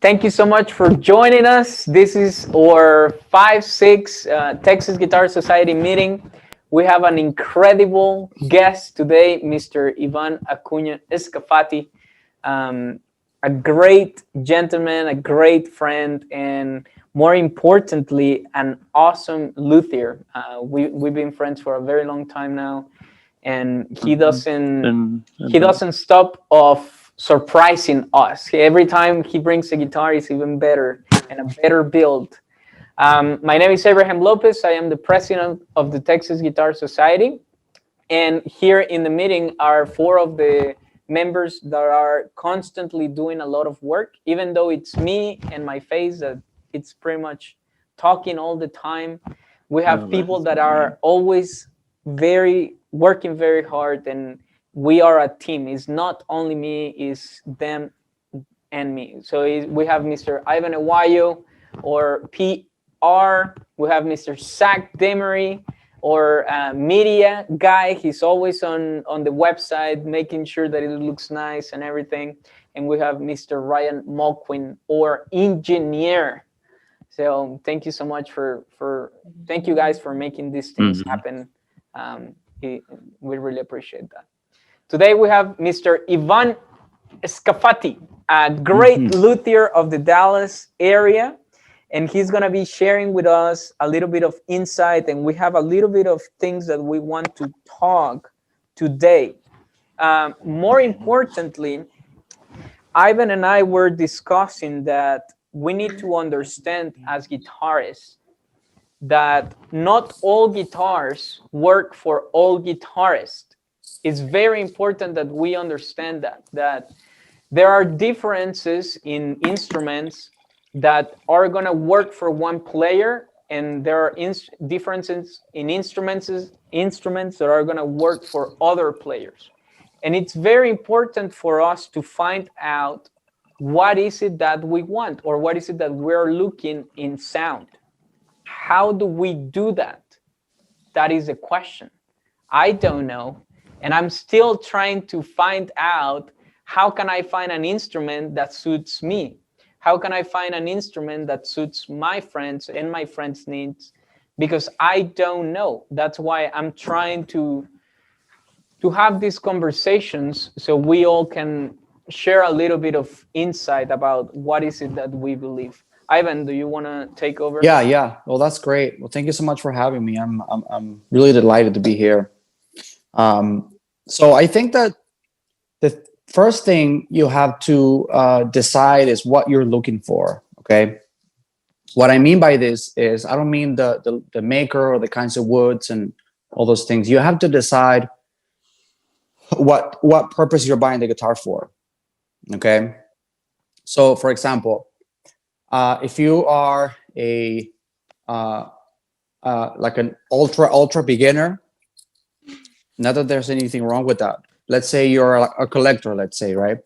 Thank you so much for joining us. This is our 5-6 Texas Guitar Society meeting. We have an incredible guest today, Mr. Ivan Acuña Scafati, a great gentleman, a great friend, and more importantly, an awesome luthier. We've been friends for a very long time now, and he doesn't stop of surprising us. Every time he brings a guitar, it's even better and a better build. My name is Abraham Lopez. I am the president of the Texas Guitar Society. And here in the meeting are four of the members that are constantly doing a lot of work, even though it's me and my face that it's pretty much talking all the time. We have people that are always working very hard, and we are a team. It's not only me, it's them and me. So we have Mr. Ivan Aguayo, or PR. We have Mr. Zach Demery, or media guy. He's always on the website, making sure that it looks nice and everything. And we have Mr. Ryan Mulquin, or engineer. So thank you so much thank you guys for making these things happen. We really appreciate that. Today we have Mr. Ivan Scafati, a great luthier of the Dallas area, and he's going to be sharing with us a little bit of insight, and we have a little bit of things that we want to talk today. More importantly, Ivan and I were discussing that we need to understand as guitarists that not all guitars work for all guitarists. It's very important that we understand that there are differences in instruments that are going to work for one player, and there are differences in instruments that are going to work for other players. And it's very important for us to find out what is it that we want, or what is it that we're looking in sound. How do we do that? That is the question. I don't know. And I'm still trying to find out, how can I find an instrument that suits me? How can I find an instrument that suits my friends and my friends' needs? Because I don't know. That's why I'm trying to have these conversations so we all can share a little bit of insight about what is it that we believe. Ivan, do you want to take over? Yeah. Well, that's great. Well, thank you so much for having me. I'm really delighted to be here. So I think that the first thing you have to decide is what you're looking for. Okay. What I mean by this is, I don't mean the maker or the kinds of woods and all those things. You have to decide what purpose you're buying the guitar for. Okay. So for example, if you are like an ultra beginner, not that there's anything wrong with that. Let's say you're a collector, let's say, right?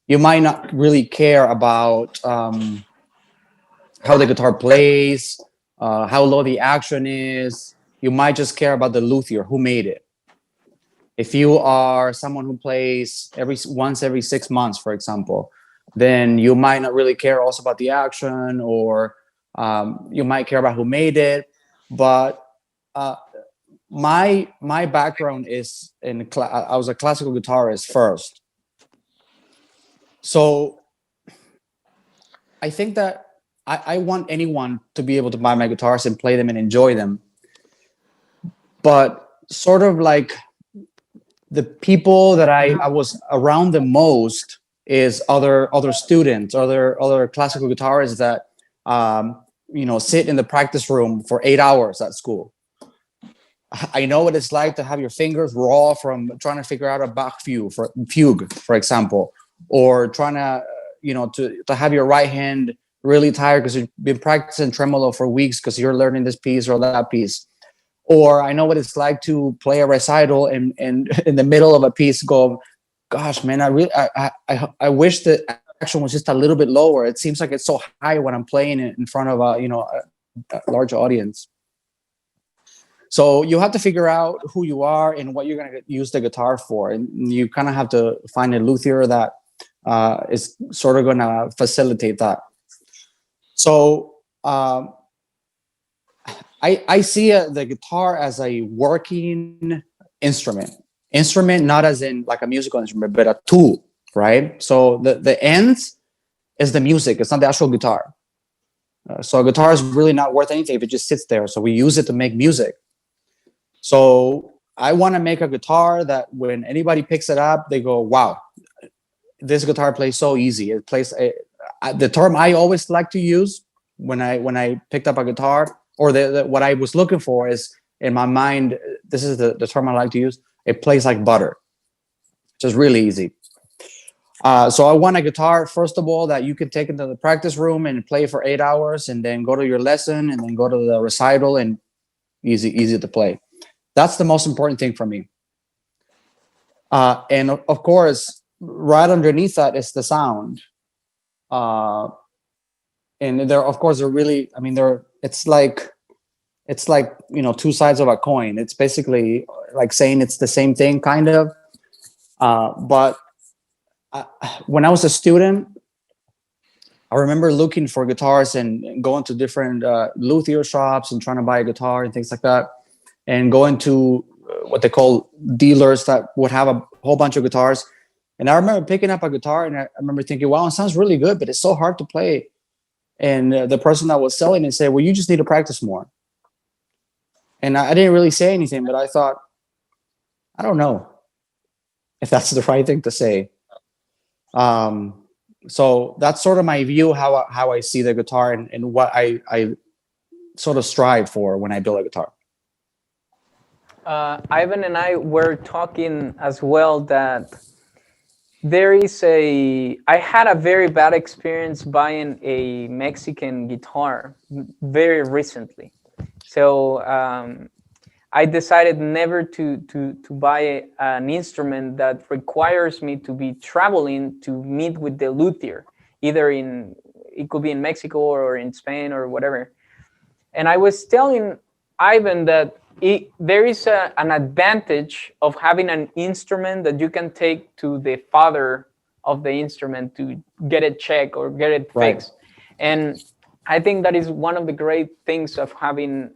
You might not really care about how the guitar plays, how low the action is. You might just care about the luthier, who made it. If you are someone who plays once every 6 months, for example, then you might not really care also about the action, or you might care about who made it. But my background is I was a classical guitarist first. So I think that I want anyone to be able to buy my guitars and play them and enjoy them. But sort of like the people that I was around the most is other students, other classical guitarists that sit in the practice room for 8 hours at school. I know what it's like to have your fingers raw from trying to figure out a Bach fugue, for example, or trying to have your right hand really tired because you've been practicing tremolo for weeks because you're learning this piece or that piece. Or I know what it's like to play a recital and in the middle of a piece go, gosh, man, I wish the action was just a little bit lower. It seems like it's so high when I'm playing it in front of a large audience. So you have to figure out who you are and what you're going to use the guitar for. And you kind of have to find a luthier that is sort of going to facilitate that. So I see the guitar as a working instrument, not as in like a musical instrument, but a tool, right? So the ends is the music. It's not the actual guitar. So a guitar is really not worth anything if it just sits there. So we use it to make music. So I want to make a guitar that when anybody picks it up, they go, "Wow, this guitar plays so easy." It plays the term I always like to use when I picked up a guitar, or what I was looking for is in my mind. This is the term I like to use. It plays like butter, just really easy. So I want a guitar, first of all, that you can take into the practice room and play for 8 hours, and then go to your lesson, and then go to the recital, and easy to play. That's the most important thing for me. And of course, right underneath that is the sound. Uh, and there, of course, they're really. I mean, they're. It's like two sides of a coin. It's basically like saying it's the same thing, kind of. But when I was a student, I remember looking for guitars and going to different luthier shops and trying to buy a guitar and things like that, and going to what they call dealers that would have a whole bunch of guitars. And I remember picking up a guitar, and I remember thinking, "Wow, it sounds really good, but it's so hard to play." And the person that was selling it said, "Well, you just need to practice more." And I didn't really say anything, but I thought, I don't know if that's the right thing to say. So that's sort of my view, how I see the guitar, and what I sort of strive for when I build a guitar. Ivan and I were talking as well that I had a very bad experience buying a Mexican guitar very recently. So I decided never to buy an instrument that requires me to be traveling to meet with the luthier, either it could be in Mexico or in Spain or whatever. And I was telling Ivan that there is an advantage of having an instrument that you can take to the father of the instrument to get it checked or get it fixed. Right. And I think that is one of the great things of having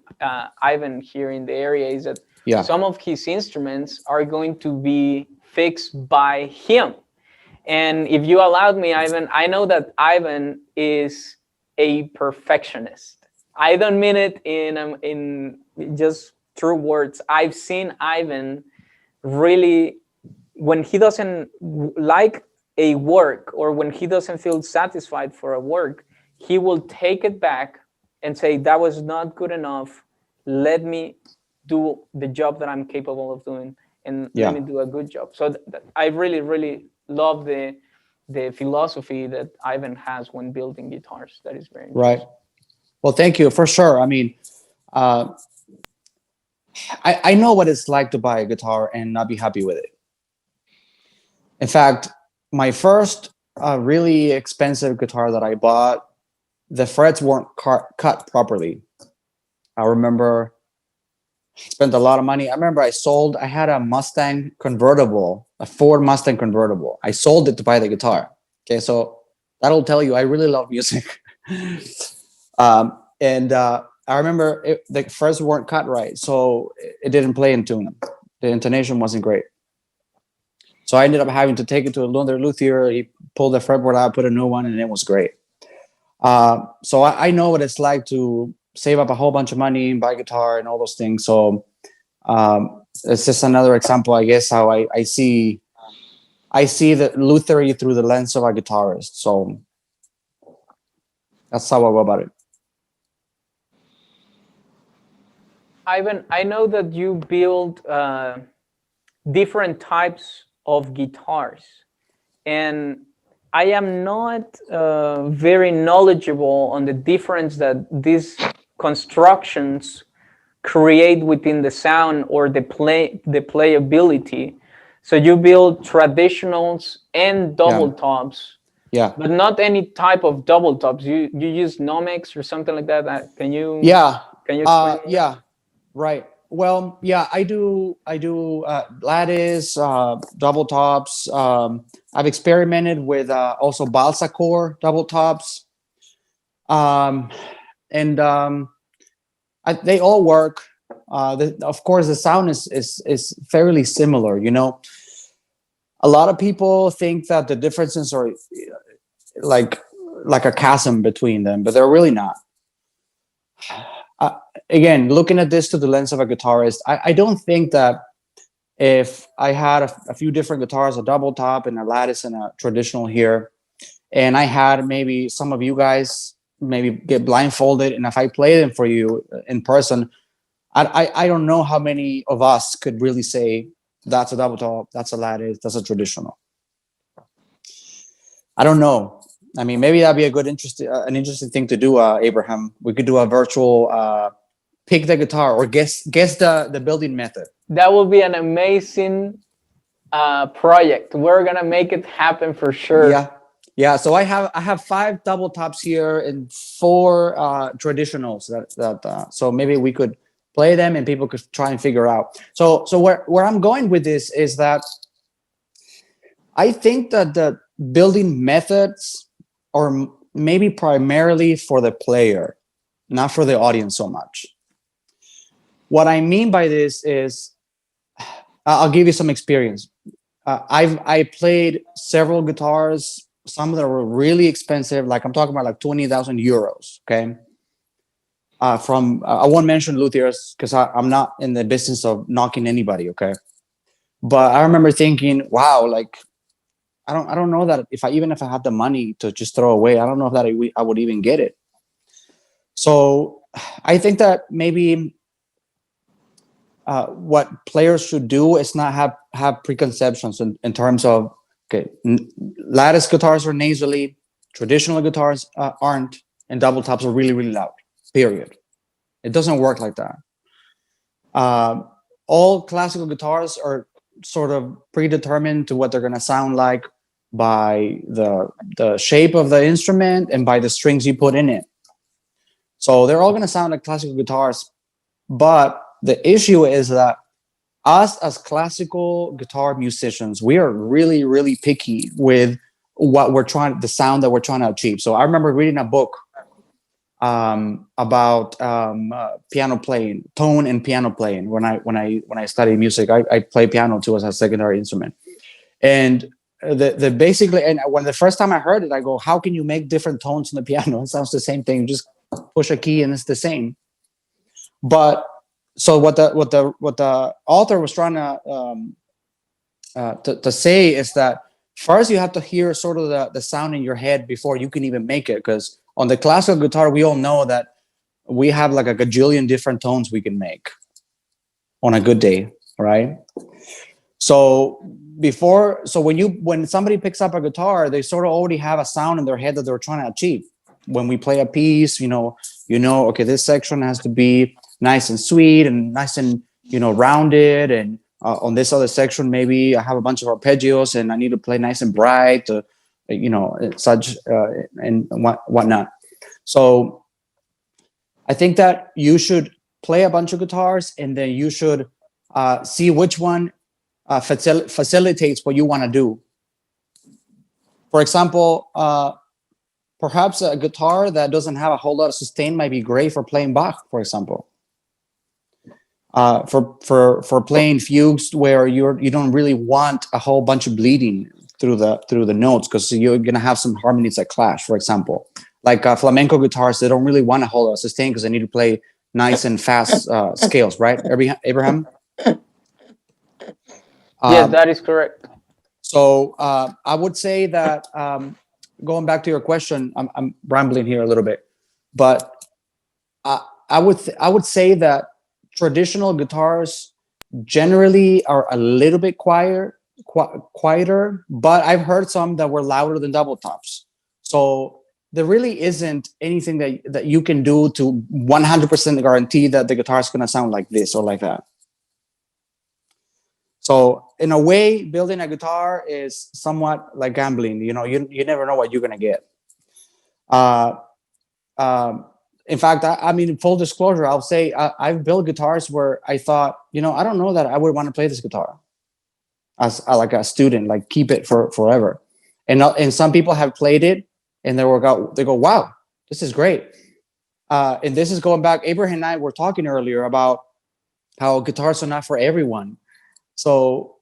Ivan here in the area, is that some of his instruments are going to be fixed by him. And if you allowed me, Ivan, I know that Ivan is a perfectionist. I don't mean it in just true words. I've seen Ivan really, when he doesn't like a work, or when he doesn't feel satisfied for a work, he will take it back and say, "That was not good enough. Let me do the job that I'm capable of doing, and let me do a good job." So I really, really love the philosophy that Ivan has when building guitars. That is very interesting. Right. Well, thank you, for sure. I mean, I know what it's like to buy a guitar and not be happy with it. In fact, my first really expensive guitar that I bought, the frets weren't cut properly. I remember I spent a lot of money. I remember I had a Mustang convertible, a Ford Mustang convertible. I sold it to buy the guitar. Okay, so that'll tell you I really love music. And I remember the frets weren't cut right, so it didn't play in tune. The intonation wasn't great. So I ended up having to take it to another luthier. He pulled the fretboard out, put a new one, and it was great. So I know what it's like to save up a whole bunch of money and buy a guitar and all those things. So it's just another example, I guess, how I see the luthery through the lens of a guitarist. So that's how I go about it. Ivan, I know that you build different types of guitars, and I am not very knowledgeable on the difference that these constructions create within the sound or the playability. So you build traditionals and double tops. Yeah. But not any type of double tops. You use Nomex or something like that. Can you? Yeah. Can you explain? Yeah. Right. Well, yeah, I do lattice, double tops. I've experimented with also balsa core double tops. um, and they all work. Of course, the sound is fairly similar. You know, a lot of people think that the differences are like like a chasm between them, but they're really not. Uh, Again, looking at this through the lens of a guitarist, I don't think that if I had a few different guitars, a double top and a lattice and a traditional here, and I had maybe some of you guys maybe get blindfolded, and if I play them for you in person, I don't know how many of us could really say that's a double top, that's a lattice, that's a traditional. I don't know. I mean, maybe that'd be a good interesting an interesting thing to do, Abraham. We could do a virtual pick the guitar or guess the building method. That will be an amazing project. We're gonna make it happen for sure. Yeah, yeah. So I have 5 double tops here and 4 traditionals. So maybe we could play them and people could try and figure out. So where I'm going with this is that I think that the building methods are maybe primarily for the player, not for the audience so much. What I mean by this is, I'll give you some experience. I played several guitars, some that were really expensive, like I'm talking about like 20,000 euros. Okay, from I won't mention luthiers because I'm not in the business of knocking anybody. Okay, but I remember thinking, wow, like I don't know that if I have the money to just throw away, I don't know if that I would even get it. So I think that maybe what players should do is not have preconceptions in terms of, okay, lattice guitars are nasally, traditional guitars aren't, and double tops are really really loud. Period. It doesn't work like that. Uh, all classical guitars are sort of predetermined to what they're going to sound like by the shape of the instrument and by the strings you put in it. So they're all going to sound like classical guitars. But the issue is that us as classical guitar musicians, we are really, really picky with the sound that we're trying to achieve. So I remember reading a book about piano playing, tone and piano playing. When I studied music, I play piano too as a secondary instrument. And the basically, and when the first time I heard it, I go, how can you make different tones in the piano? It sounds the same thing. You just push a key and it's the same. But so what the author was trying to say is that first you have to hear sort of the sound in your head before you can even make it, because on the classical guitar we all know that we have like a gajillion different tones we can make on a good day, right? So when somebody picks up a guitar, they sort of already have a sound in their head that they're trying to achieve. When we play a piece, okay, this section has to be nice and sweet and nice and rounded, and on this other section maybe I have a bunch of arpeggios and I need to play nice and bright, such and whatnot. So I think that you should play a bunch of guitars and then you should see which one facilitates what you want to do. For example, perhaps a guitar that doesn't have a whole lot of sustain might be great for playing Bach, for example. For playing fugues where you don't really want a whole bunch of bleeding through the notes, because you're gonna have some harmonies that clash. For example, like flamenco guitars, they don't really want a whole lot of sustain because they need to play nice and fast scales, right, Abraham? Yes, that is correct. So I would say that, going back to your question, I'm rambling here a little bit, but I would say that traditional guitars generally are a little bit quieter, but I've heard some that were louder than double tops. So there really isn't anything that you can do to 100% guarantee that the guitar is going to sound like this or like that. So in a way, building a guitar is somewhat like gambling. You never know what you're going to get. In fact, I mean, full disclosure, I'll say I've built guitars where I thought, I don't know that I would want to play this guitar as like a student, like keep it for forever. And some people have played it and they go, wow, this is great. And this is going back. Abraham and I were talking earlier about how guitars are not for everyone. So,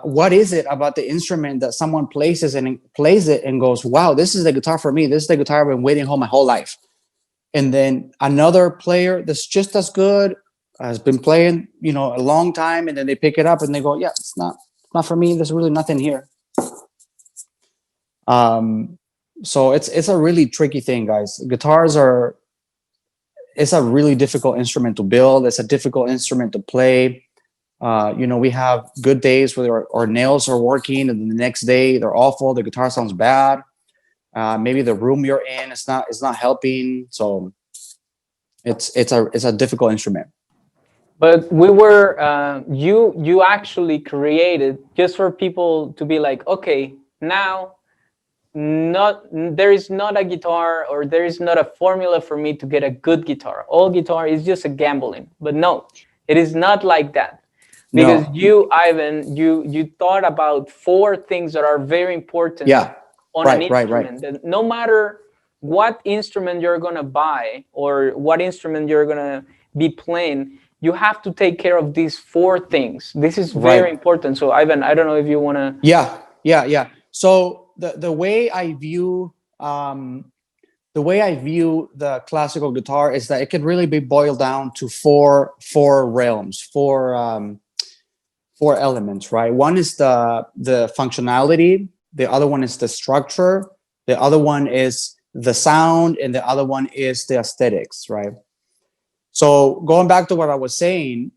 what is it about the instrument that someone plays it and goes, "Wow, this is the guitar for me. This is the guitar I've been waiting home my whole life." And then another player that's just as good has been playing, a long time, and then they pick it up and they go, "Yeah, it's not for me. There's really nothing here." Um, so it's a really tricky thing, guys. Guitars are It's a really difficult instrument to build. It's a difficult instrument to play. We have good days where our nails are working, and the next day they're awful. The guitar sounds bad. Maybe the room you're in is not helping. So it's a difficult instrument. But we were you actually created just for people to be like, okay, now not there is not a guitar, or there is not a formula for me to get a good guitar. All guitar is just a gambling. But no, it is not like that. Because No. you, Ivan, you thought about four things that are very important Yeah. on an Right. instrument. That no matter what instrument you're gonna buy or what instrument you're gonna be playing, you have to take care of these four things. This is very Right. important. So, Ivan, I don't know if you wanna. Yeah. So the way I view the classical guitar is that it can really be boiled down to four realms, four elements, right? One is the functionality, the other one is the structure, the other one is the sound, and the other one is the aesthetics, right? So going back to what I was saying,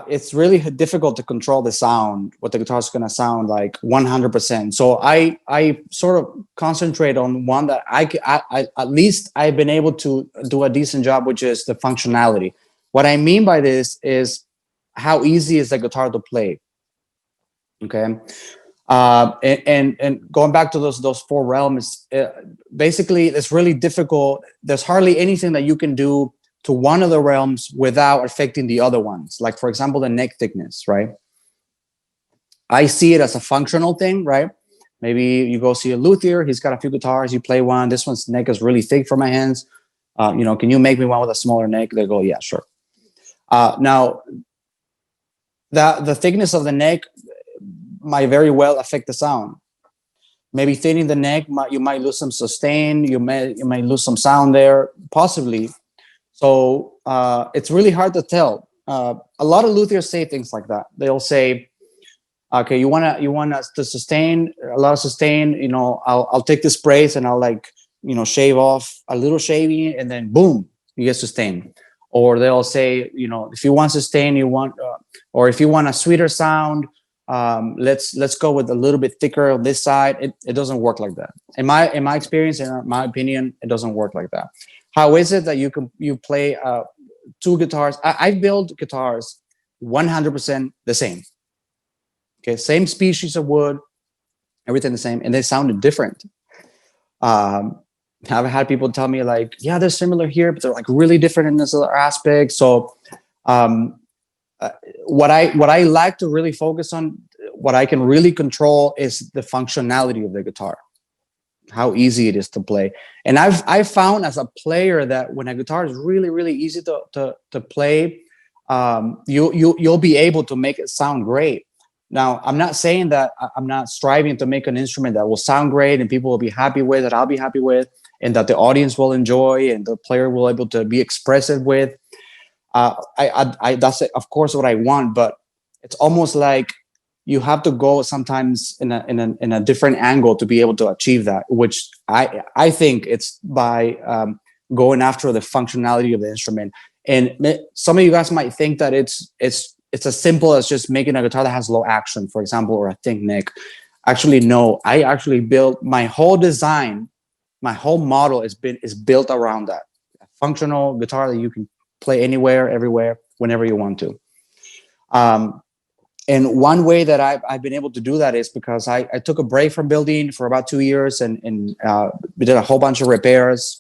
it's really difficult to control the sound, what the guitar is going to sound like 100%. So I sort of concentrate on one that I at least I've been able to do a decent job, which is the functionality. What I mean by this is how easy is the guitar to play. Okay. And going back to those four realms, basically it's really difficult. There's hardly anything that you can do to one of the realms without affecting the other ones. Like, for example, the neck thickness, right? I see it as a functional thing, right? Maybe you go see a luthier, he's got a few guitars, you play one, this one's neck is really thick for my hands. Can you make me one with a smaller neck? They go, yeah, sure. Now, the thickness of the neck might very well affect the sound. Maybe thinning the neck, you might lose some sustain, you might lose some sound there, possibly. So it's really hard to tell. A lot of luthiers say things like that. They'll say, "Okay, you want us to sustain a lot of sustain. I'll take this brace and I'll shave off a little shaving, and then boom, you get sustain." Or they'll say, if you want sustain, or if you want a sweeter sound, let's go with a little bit thicker on this side. It doesn't work like that. In my experience, in my opinion, it doesn't work like that. How is it that you play two guitars? I build guitars 100% the same. Okay, same species of wood, everything the same, and they sounded different. I've had people tell me like, yeah, they're similar here, but they're like really different in this other aspect. So what I like to really focus on, what I can really control, is the functionality of the guitar, how easy it is to play. And I've found as a player that when a guitar is really, really easy to play, you'll be able to make it sound great. Now, I'm not saying that I'm not striving to make an instrument that will sound great and people will be happy with, that I'll be happy with, and that the audience will enjoy and the player will be able to be expressive with. That's of course what I want, but it's almost like you have to go sometimes in a different angle to be able to achieve that, which I think it's by going after the functionality of the instrument. And some of you guys might think that it's as simple as just making a guitar that has low action, for example, or a thick neck. Actually, no. I actually built my whole design, my whole model is built around that. A functional guitar that you can play anywhere, everywhere, whenever you want to. And one way that I've been able to do that is because I took a break from building for about 2 years, and we did a whole bunch of repairs.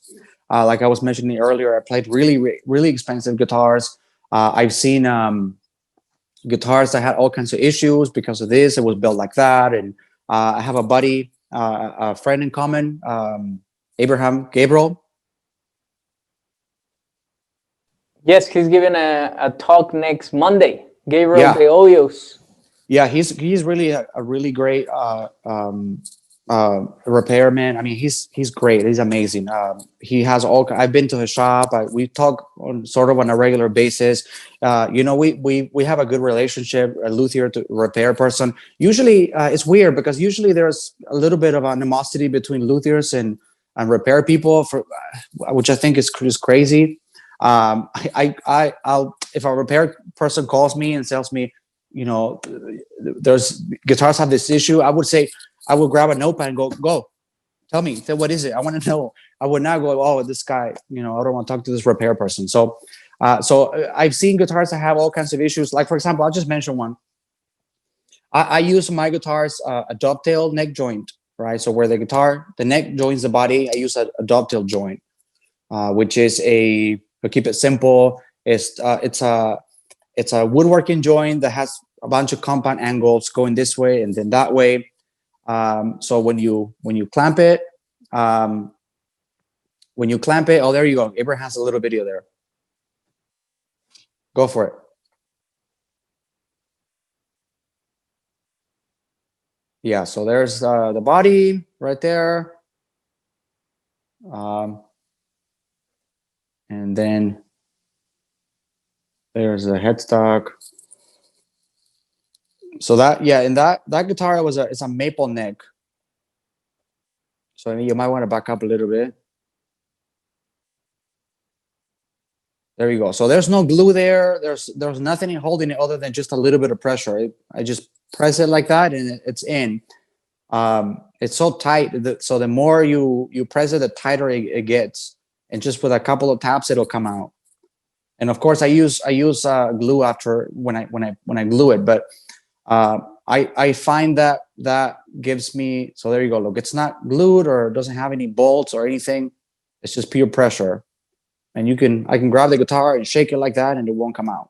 Like I was mentioning earlier, I played really, really expensive guitars. I've seen guitars that had all kinds of issues because of this. It was built like that. And I have a buddy, a friend in common, Abraham Gabriel. Yes, he's giving a talk next Monday. Gabriel Yeah, de Hoyos. yeah, he's really a really great repairman. I mean, he's great. He's amazing. He has all. I've been to his shop. We talk on sort of on a regular basis. We have a good relationship. A luthier to repair person. Usually, it's weird because usually there's a little bit of animosity between luthiers and repair people for, which I think is crazy. I'll if a repair person calls me and tells me, you know, there's guitars have this issue, I would say, I would grab a notepad and go tell me, what is it? I want to know. I would not go, oh, this guy, I don't want to talk to this repair person. So I've seen guitars that have all kinds of issues. Like, for example, I'll just mention one. I use my guitars a dovetail neck joint, right? So where the neck joins the body, I use a dovetail joint, which is to keep it simple, it's a woodworking joint that has a bunch of compound angles going this way and then that way. So when you clamp it, oh, there you go. Abraham has a little video there. Go for it. Yeah, so there's the body right there. And then there's the headstock. So and that guitar it's a maple neck. So you might want to back up a little bit. There you go. So there's no glue there. There's nothing holding it other than just a little bit of pressure. I just press it like that and it's in. It's so tight that, so the more you press it, the tighter it gets. And just with a couple of taps, it'll come out. And of course, I use glue after when I glue it. But I find that gives me. So there you go. Look, it's not glued or doesn't have any bolts or anything. It's just pure pressure. And I can grab the guitar and shake it like that and it won't come out.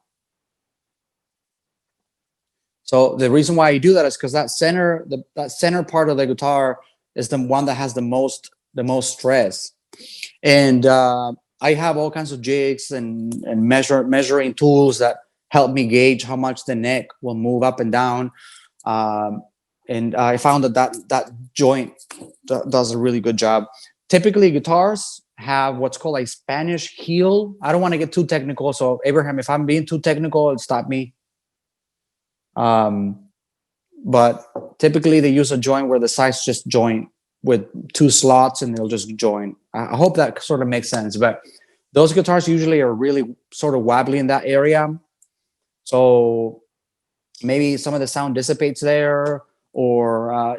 So the reason why you do that is because that center part of the guitar is the one that has the most stress. And I have all kinds of jigs and measuring tools that help me gauge how much the neck will move up and down. And I found that joint does a really good job. Typically, guitars have what's called a Spanish heel. I don't want to get too technical, so Abraham, if I'm being too technical, stop me. But typically they use a joint where the sides just join with two slots and they'll just join. I hope that sort of makes sense. But those guitars usually are really sort of wobbly in that area. So maybe some of the sound dissipates there, or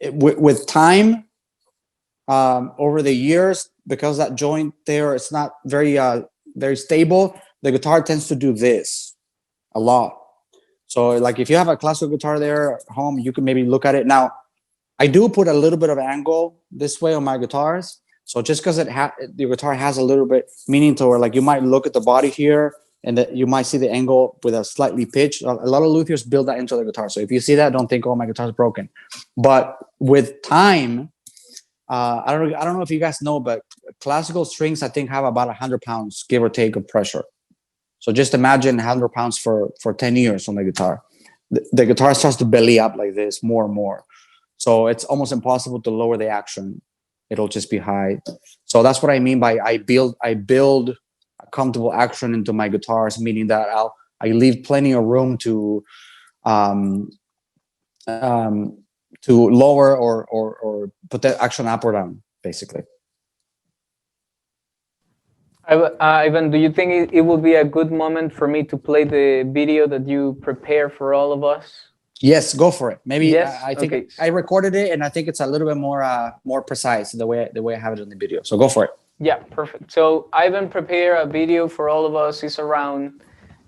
with time, over the years, because that joint there, it's not very stable, the guitar tends to do this a lot. So like if you have a classical guitar there at home, you can maybe look at it. Now, I do put a little bit of angle this way on my guitars. So just because the guitar has a little bit meaning to it, like you might look at the body here and that you might see the angle with a slightly pitched. A lot of luthiers build that into the guitar. So if you see that, don't think, oh, my guitar's broken. But with time, I don't know if you guys know, but classical strings, I think, have about 100 pounds, give or take, of pressure. So just imagine 100 pounds for 10 years on the guitar. The guitar starts to belly up like this more and more. So it's almost impossible to lower the action. It'll just be high. So that's what I mean by I build a comfortable action into my guitars, meaning that I leave plenty of room to lower or put the action up or down, basically. Ivan, do you think it would be a good moment for me to play the video that you prepare for all of us? Yes, go for it. Maybe yes? I think okay. I recorded it, and I think it's a little bit more precise the way I have it in the video. So go for it. Yeah, perfect. So Ivan prepared a video for all of us. It's around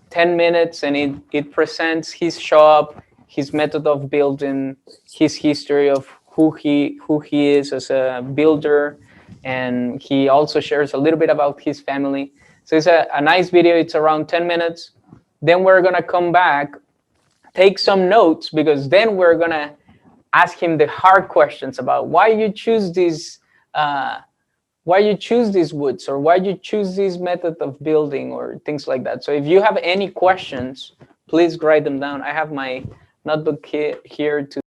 10 minutes, and it presents his shop, his method of building, his history of who he is as a builder, and he also shares a little bit about his family. So it's a nice video. It's around 10 minutes. Then we're gonna come back, take some notes, because then we're gonna ask him the hard questions about why you choose this why you choose these woods, or why you choose this method of building, or things like that. So if you have any questions, please write them down. I have my notebook here to.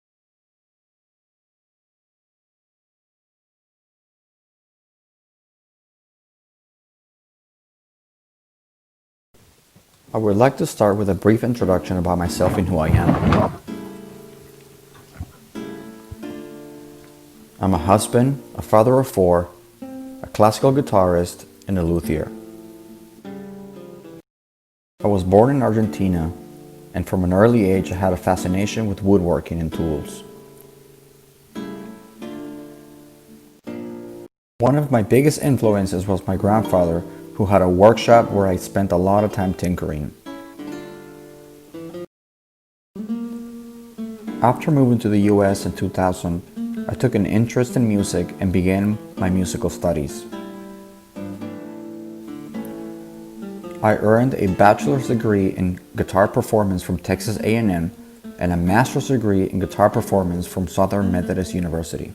I would like to start with a brief introduction about myself and who I am. I'm a husband, a father of four, a classical guitarist, and a luthier. I was born in Argentina, and from an early age I had a fascination with woodworking and tools. One of my biggest influences was my grandfather, who had a workshop where I spent a lot of time tinkering. After moving to the US in 2000, I took an interest in music and began my musical studies. I earned a bachelor's degree in guitar performance from Texas A&M and a master's degree in guitar performance from Southern Methodist University.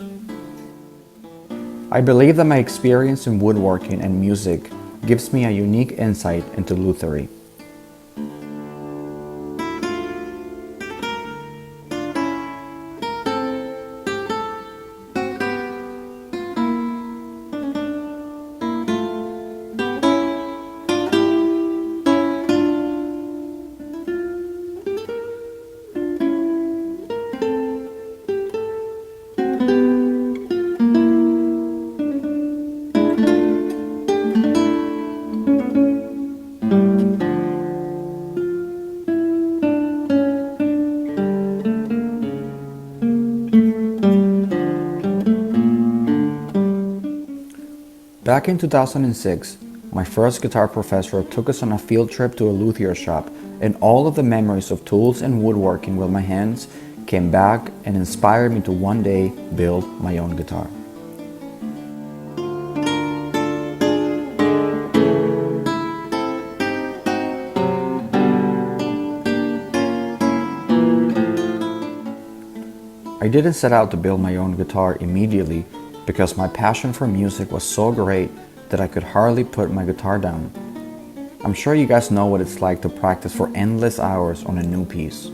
I believe that my experience in woodworking and music gives me a unique insight into luthery. Back in 2006, my first guitar professor took us on a field trip to a luthier shop, and all of the memories of tools and woodworking with my hands came back and inspired me to one day build my own guitar. I didn't set out to build my own guitar immediately because my passion for music was so great that I could hardly put my guitar down. I'm sure you guys know what it's like to practice for endless hours on a new piece.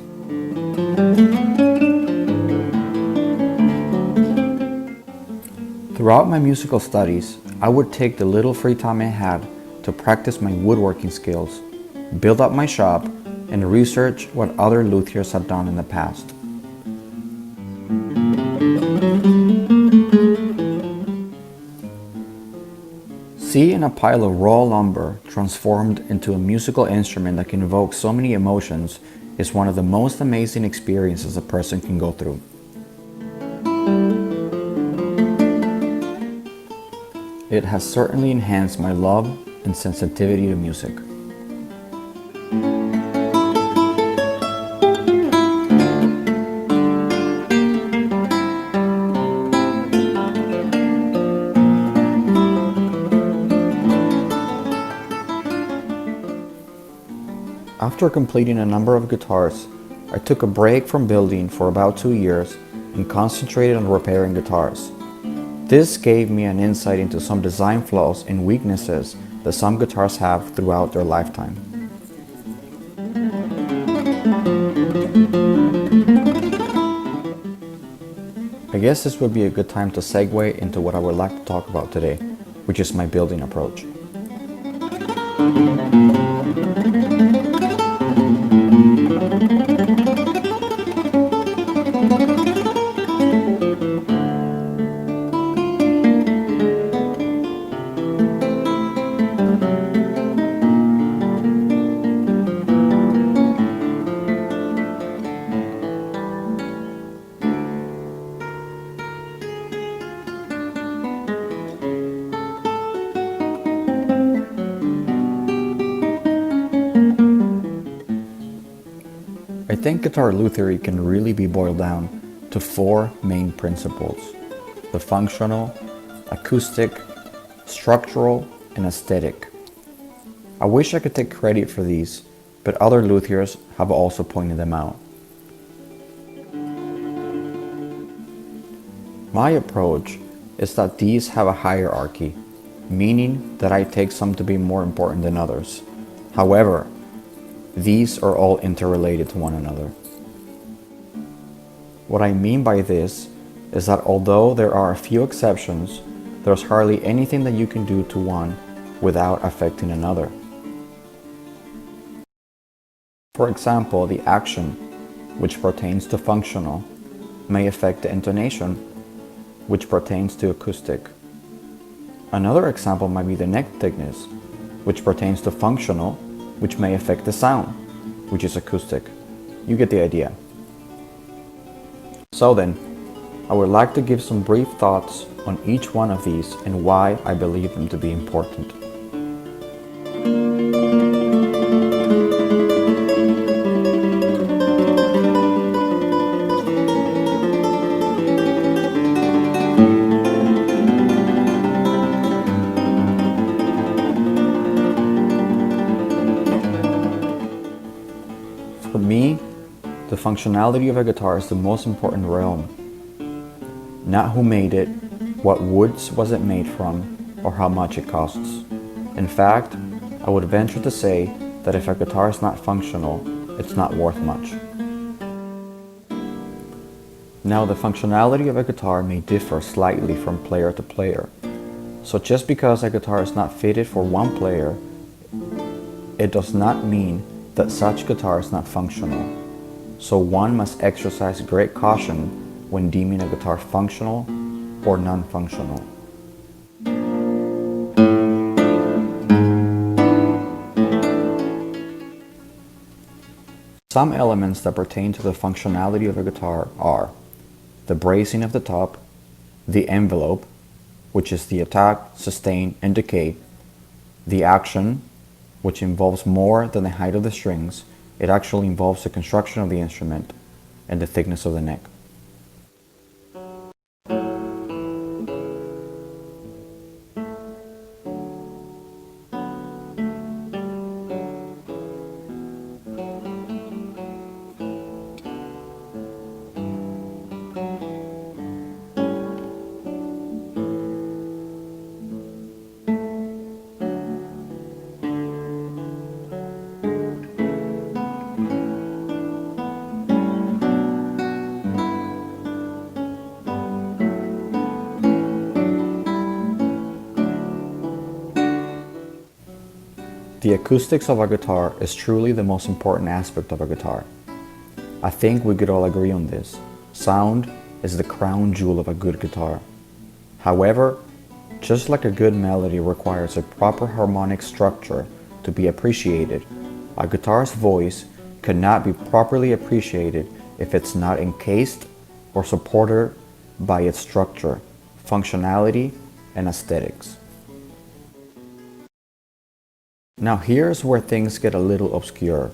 Throughout my musical studies, I would take the little free time I had to practice my woodworking skills, build up my shop, and research what other luthiers had done in the past. Seeing a pile of raw lumber transformed into a musical instrument that can evoke so many emotions is one of the most amazing experiences a person can go through. It has certainly enhanced my love and sensitivity to music. After completing a number of guitars, I took a break from building for about 2 years and concentrated on repairing guitars. This gave me an insight into some design flaws and weaknesses that some guitars have throughout their lifetime. I guess this would be a good time to segue into what I would like to talk about today, which is my building approach. I think guitar luthery can really be boiled down to 4 main principles: the functional, acoustic, structural, and aesthetic. I wish I could take credit for these, but other luthiers have also pointed them out. My approach is that these have a hierarchy, meaning that I take some to be more important than others. However, these are all interrelated to one another. What I mean by this is that although there are a few exceptions, there's hardly anything that you can do to one without affecting another. For example, the action, which pertains to functional, may affect the intonation, which pertains to acoustic. Another example might be the neck thickness, which pertains to functional, which may affect the sound, which is acoustic. You get the idea. So then, I would like to give some brief thoughts on each one of these and why I believe them to be important. For me, the functionality of a guitar is the most important realm. Not who made it, what woods was it made from, or how much it costs. In fact, I would venture to say that if a guitar is not functional, it's not worth much. Now, the functionality of a guitar may differ slightly from player to player. So just because a guitar is not fitted for one player, it does not mean that such guitar is not functional. So one must exercise great caution when deeming a guitar functional or non-functional. Some elements that pertain to the functionality of a guitar are the bracing of the top, the envelope, which is the attack, sustain, and decay, the action, which involves more than the height of the strings. It actually involves the construction of the instrument, and the thickness of the neck. The acoustics of a guitar is truly the most important aspect of a guitar. I think we could all agree on this. Sound is the crown jewel of a good guitar. However, just like a good melody requires a proper harmonic structure to be appreciated, a guitar's voice cannot be properly appreciated if it's not encased or supported by its structure, functionality, and aesthetics. Now here's where things get a little obscure.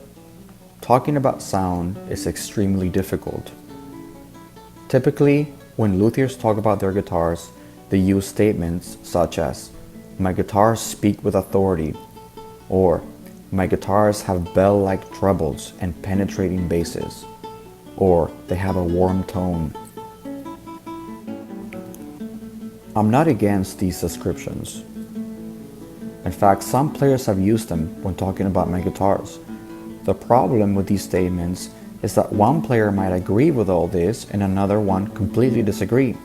Talking about sound is extremely difficult. Typically, when luthiers talk about their guitars, they use statements such as, "My guitars speak with authority," or "My guitars have bell-like trebles and penetrating basses," or "They have a warm tone." I'm not against these descriptions. In fact, some players have used them when talking about my guitars. The problem with these statements is that one player might agree with all this and another one completely disagree.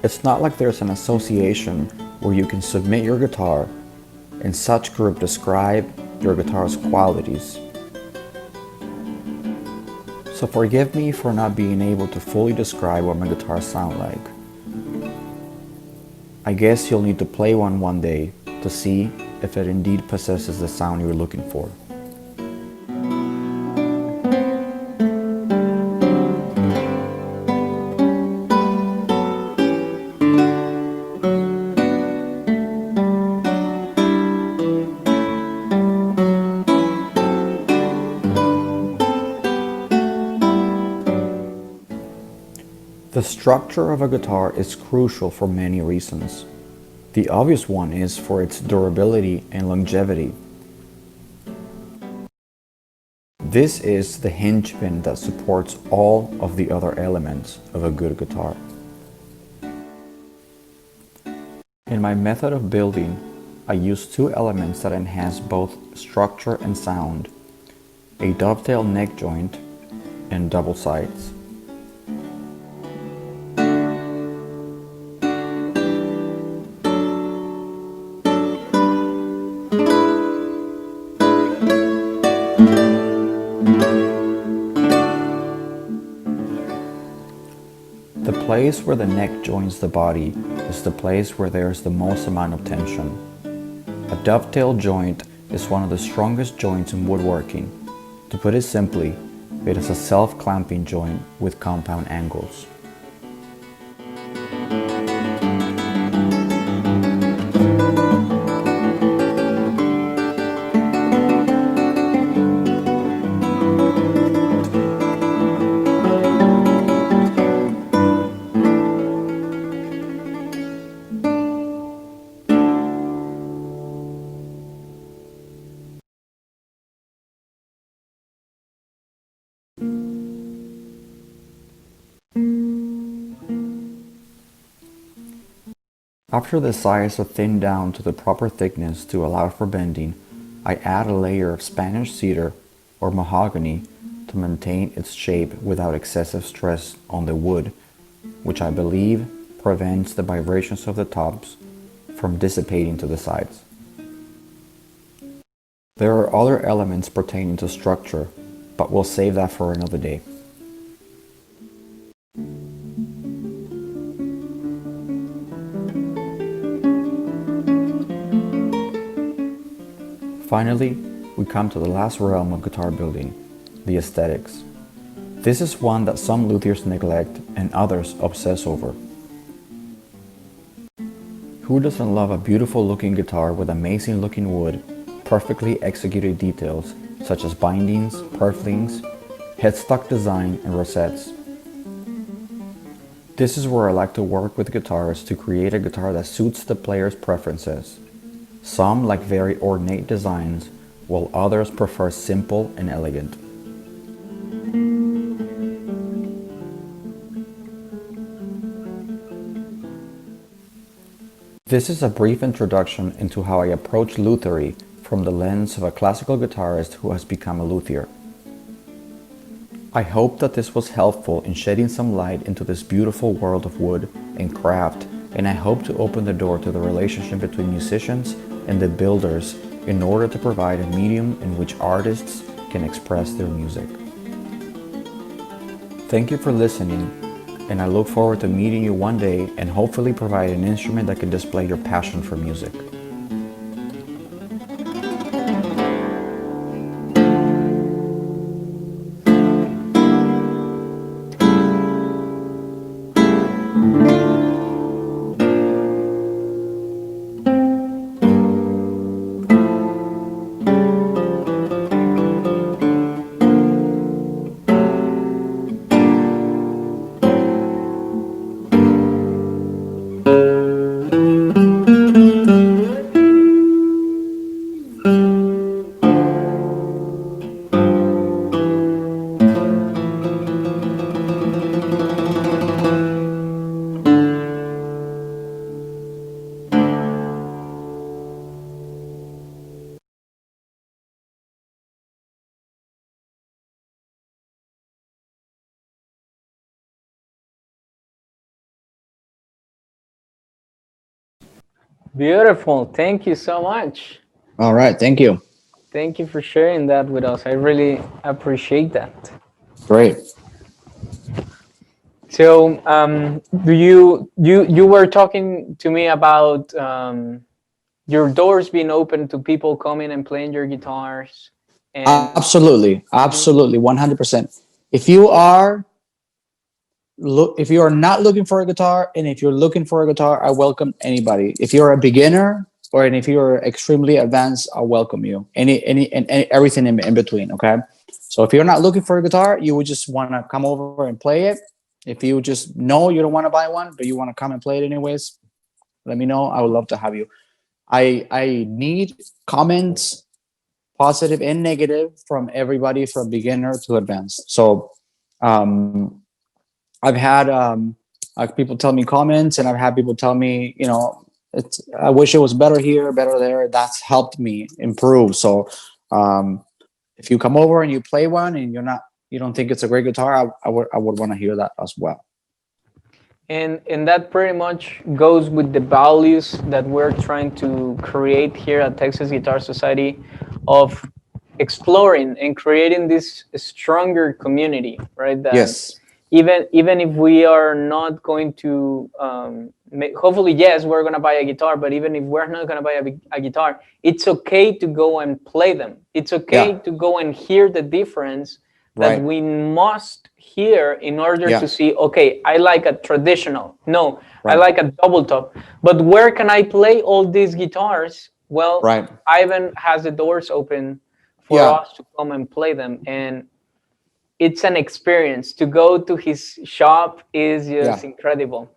It's not like there's an association where you can submit your guitar and such group describe your guitar's qualities. So forgive me for not being able to fully describe what my guitars sound like. I guess you'll need to play one day to see if it indeed possesses the sound you're looking for. The structure of a guitar is crucial for many reasons. The obvious one is for its durability and longevity. This is the hinge pin that supports all of the other elements of a good guitar. In my method of building, I use two elements that enhance both structure and sound: a dovetail neck joint and double sides. The place where the neck joins the body is the place where there is the most amount of tension. A dovetail joint is one of the strongest joints in woodworking. To put it simply, it is a self-clamping joint with compound angles. After the sides are thinned down to the proper thickness to allow for bending, I add a layer of Spanish cedar or mahogany to maintain its shape without excessive stress on the wood, which I believe prevents the vibrations of the tops from dissipating to the sides. There are other elements pertaining to structure, but we'll save that for another day. Finally, we come to the last realm of guitar building, the aesthetics. This is one that some luthiers neglect and others obsess over. Who doesn't love a beautiful looking guitar with amazing looking wood, perfectly executed details such as bindings, purflings, headstock design, and rosettes? This is where I like to work with guitars to create a guitar that suits the player's preferences. Some like very ornate designs, while others prefer simple and elegant. This is a brief introduction into how I approach lutherie from the lens of a classical guitarist who has become a luthier. I hope that this was helpful in shedding some light into this beautiful world of wood and craft, and I hope to open the door to the relationship between musicians and the builders in order to provide a medium in which artists can express their music. Thank you for listening, and I look forward to meeting you one day and hopefully provide an instrument that can display your passion for music. Beautiful. Thank you so much. All right. Thank you. Thank you for sharing that with us. I really appreciate that. Great. So, do you were talking to me about your doors being open to people coming and playing your guitars, and Absolutely. Absolutely. 100%. If you are if you are not looking for a guitar, and if you're looking for a guitar, I welcome anybody. If you're a beginner or and if you're extremely advanced, I welcome you. And everything in between. Okay. So if you're not looking for a guitar, you would just want to come over and play it. If you just know you don't want to buy one, but you want to come and play it anyways, let me know. I would love to have you. I need comments, positive and negative, from everybody from beginner to advanced. So I've had people tell me comments, and I've had people tell me, I wish it was better here, better there. That's helped me improve. So um, if you come over and you play one and you don't think it's a great guitar, I would want to hear that as well. And that pretty much goes with the values that we're trying to create here at Texas Guitar Society, of exploring and creating this stronger community, right? That Yes. even if we are not going to hopefully, yes, we're going to buy a guitar, but even if we're not going to buy a guitar, it's okay to go and play them. It's okay Yeah. to go and hear the difference that Right. we must hear in order Yeah. to see, okay, I like a traditional, no, I Right. like a double top, but where can I play all these guitars? Well, Right. Ivan has the doors open for Yeah. us to come and play them, and it's an experience. To go to his shop is just Yeah. incredible.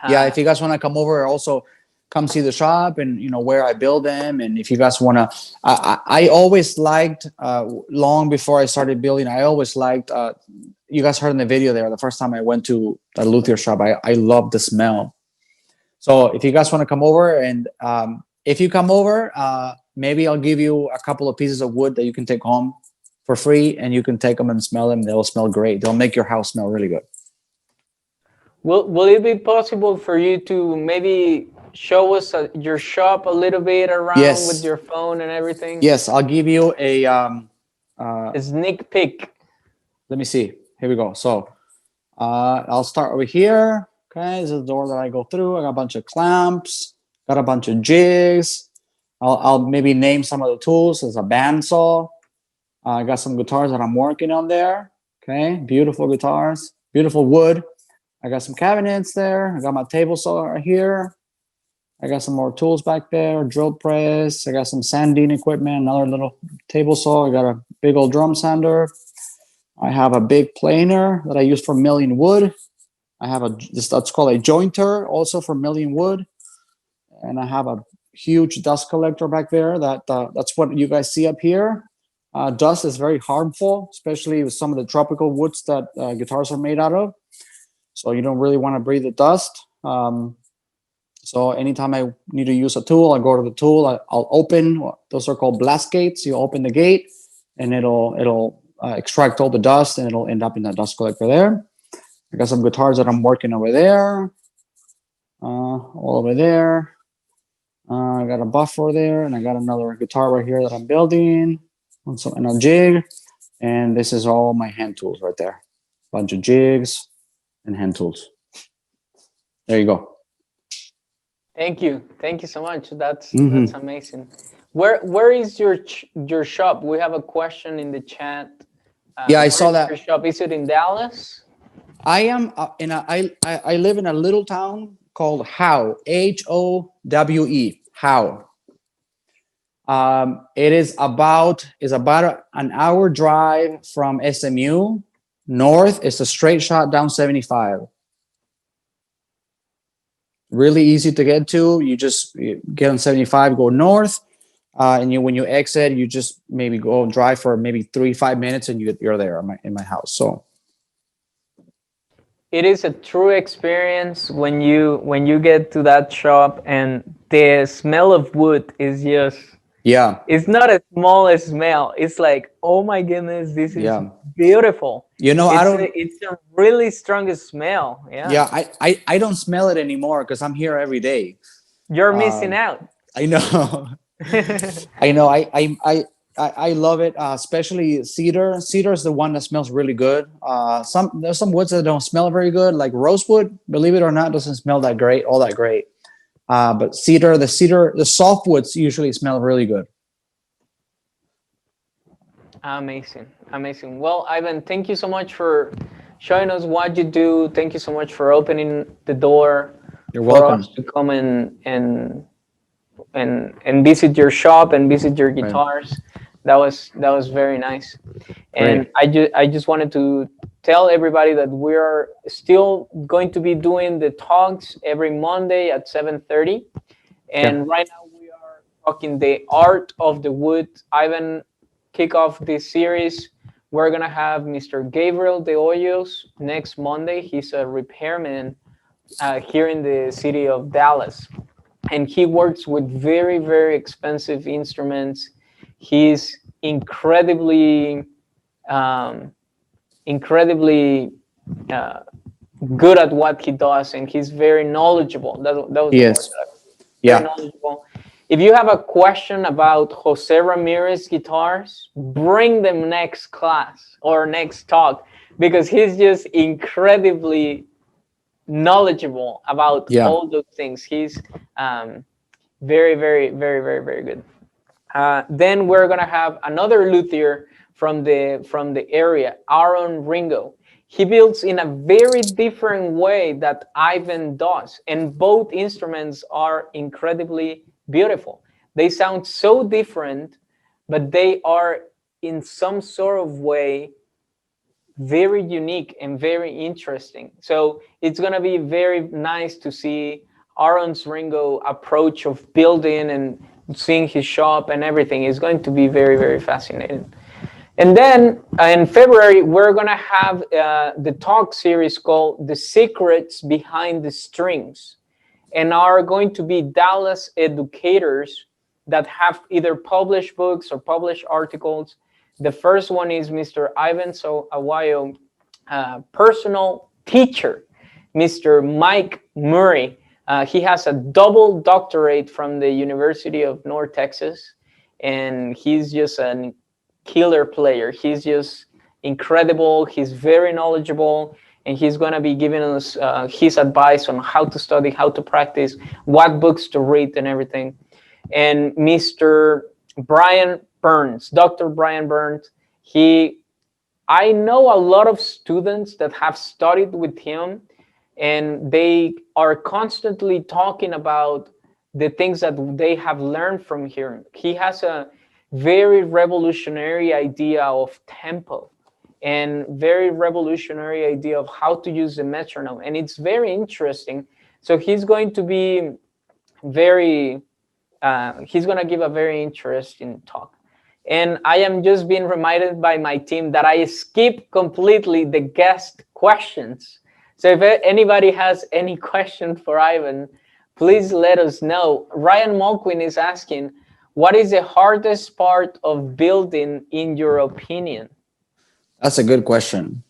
Yeah. Uh, If you guys want to come over, also come see the shop and where I build them. And if you guys want to, I always liked long before I started building. I always liked. You guys heard in the video there. The first time I went to a luthier shop, I loved the smell. So if you guys want to come over, and if you come over, maybe I'll give you a couple of pieces of wood that you can take home for free, and you can take them and smell them. They'll smell great. They'll make your house smell really good. will it be possible for you to maybe show us your shop a little bit around with Yes, your phone and everything? yes. I'll give you a. A sneak peek. Let me see. Here we go. So I'll start over here. Okay, this is the door that I go through. I got a bunch of clamps. Got a bunch of jigs. I'll maybe name some of the tools. There's a bandsaw. I got some guitars that I'm working on there. Okay, beautiful guitars, beautiful wood. I got some cabinets there. I got my table saw right here. I got some more tools back there, drill press. I got some sanding equipment, another little table saw. I got a big old drum sander. I have a big planer that I use for milling wood. I have that's called a jointer, also for milling wood. And I have a huge dust collector back there. That's what you guys see up here. Dust is very harmful, especially with some of the tropical woods that guitars are made out of. So you don't really want to breathe the dust. So anytime I need to use a tool, I go to the tool. I'll open. Those are called blast gates. You open the gate, and it'll extract all the dust, and it'll end up in the dust collector there. I got some guitars that I'm working over there, all over there. I got a buffer there, and I got another guitar right here that I'm building, and a jig. And this is all my hand tools right there. Bunch of jigs and hand tools. There you go. Thank you so much. That's Mhm. amazing. Where is your shop? We have a question in the chat. Yeah, I Where saw is that. your shop? Is it in Dallas? I am I live in a little town called Howe, Howe, Howe. It is about an hour drive from SMU. North is a straight shot down 75. Really easy to get to. You get on 75, go north, and when you exit, you just maybe go and drive for maybe 3-5 minutes, and you're there in my house. So It is a true experience when you get to that shop, and the smell of wood is just, yeah, it's not a small smell. It's like, oh my goodness, this is yeah. beautiful. I don't. It's a really strong smell. Yeah. Yeah, I don't smell it anymore because I'm here every day. You're missing Um, out. I know. I know. I love it, especially cedar. Cedar is the one that smells really good. There's some woods that don't smell very good, like rosewood. Believe it or not, doesn't smell that great, all that great. But the softwoods usually smell really good. Amazing. Well, Ivan, thank you so much for showing us what you do. Thank you so much for opening the door You're for welcome. us to come and visit your shop and visit your Right. guitars. That was very nice. And Great. I just wanted to tell everybody that we are still going to be doing the talks every Monday at 7:30. And Yeah. right now we are talking the art of the wood. Ivan kick off this series. We're gonna have Mr. Gabriel De Hoyos next Monday. He's a repairman here in the city of Dallas. and he works with very, very expensive instruments. He's um, incredibly uh, good at what he does, and he's very knowledgeable. That was the word. Yes. Very Yeah. knowledgeable. If you have a question about Jose Ramirez guitars, bring them next class or next talk, because he's just incredibly knowledgeable about Yeah. all those things. He's very, very, very, very, very good. Then we're gonna have another luthier from the area, Aaron Ringo. He builds in a very different way that Ivan does, and both instruments are incredibly beautiful. They sound so different, but they are in some sort of way very unique and very interesting. So it's gonna be very nice to see Aaron's Ringo approach of building and seeing his shop and everything. Is going to be very, very fascinating. And then in February, we're gonna have the talk series called "The Secrets Behind the Strings," and are going to be Dallas educators that have either published books or published articles. The first one is Mr. Ivan Awayo, personal teacher, Mr. Mike Murray. He has a double doctorate from the University of North Texas, and he's just a killer player. He's just incredible. He's very knowledgeable, and he's going to be giving us his advice on how to study, how to practice, what books to read, and everything. And Mr. Brian Burns, Dr. Brian Burns, I know a lot of students that have studied with him, and they are constantly talking about the things that they have learned from him. He has a very revolutionary idea of tempo and very revolutionary idea of how to use the metronome, and it's very interesting. So he's going to be very he's going to give a very interesting talk. And I am just being reminded by my team that I skipped completely the guest questions. So if anybody has any question for Ivan, please let us know. Ryan Mulquin is asking, what is the hardest part of building in your opinion? That's a good question.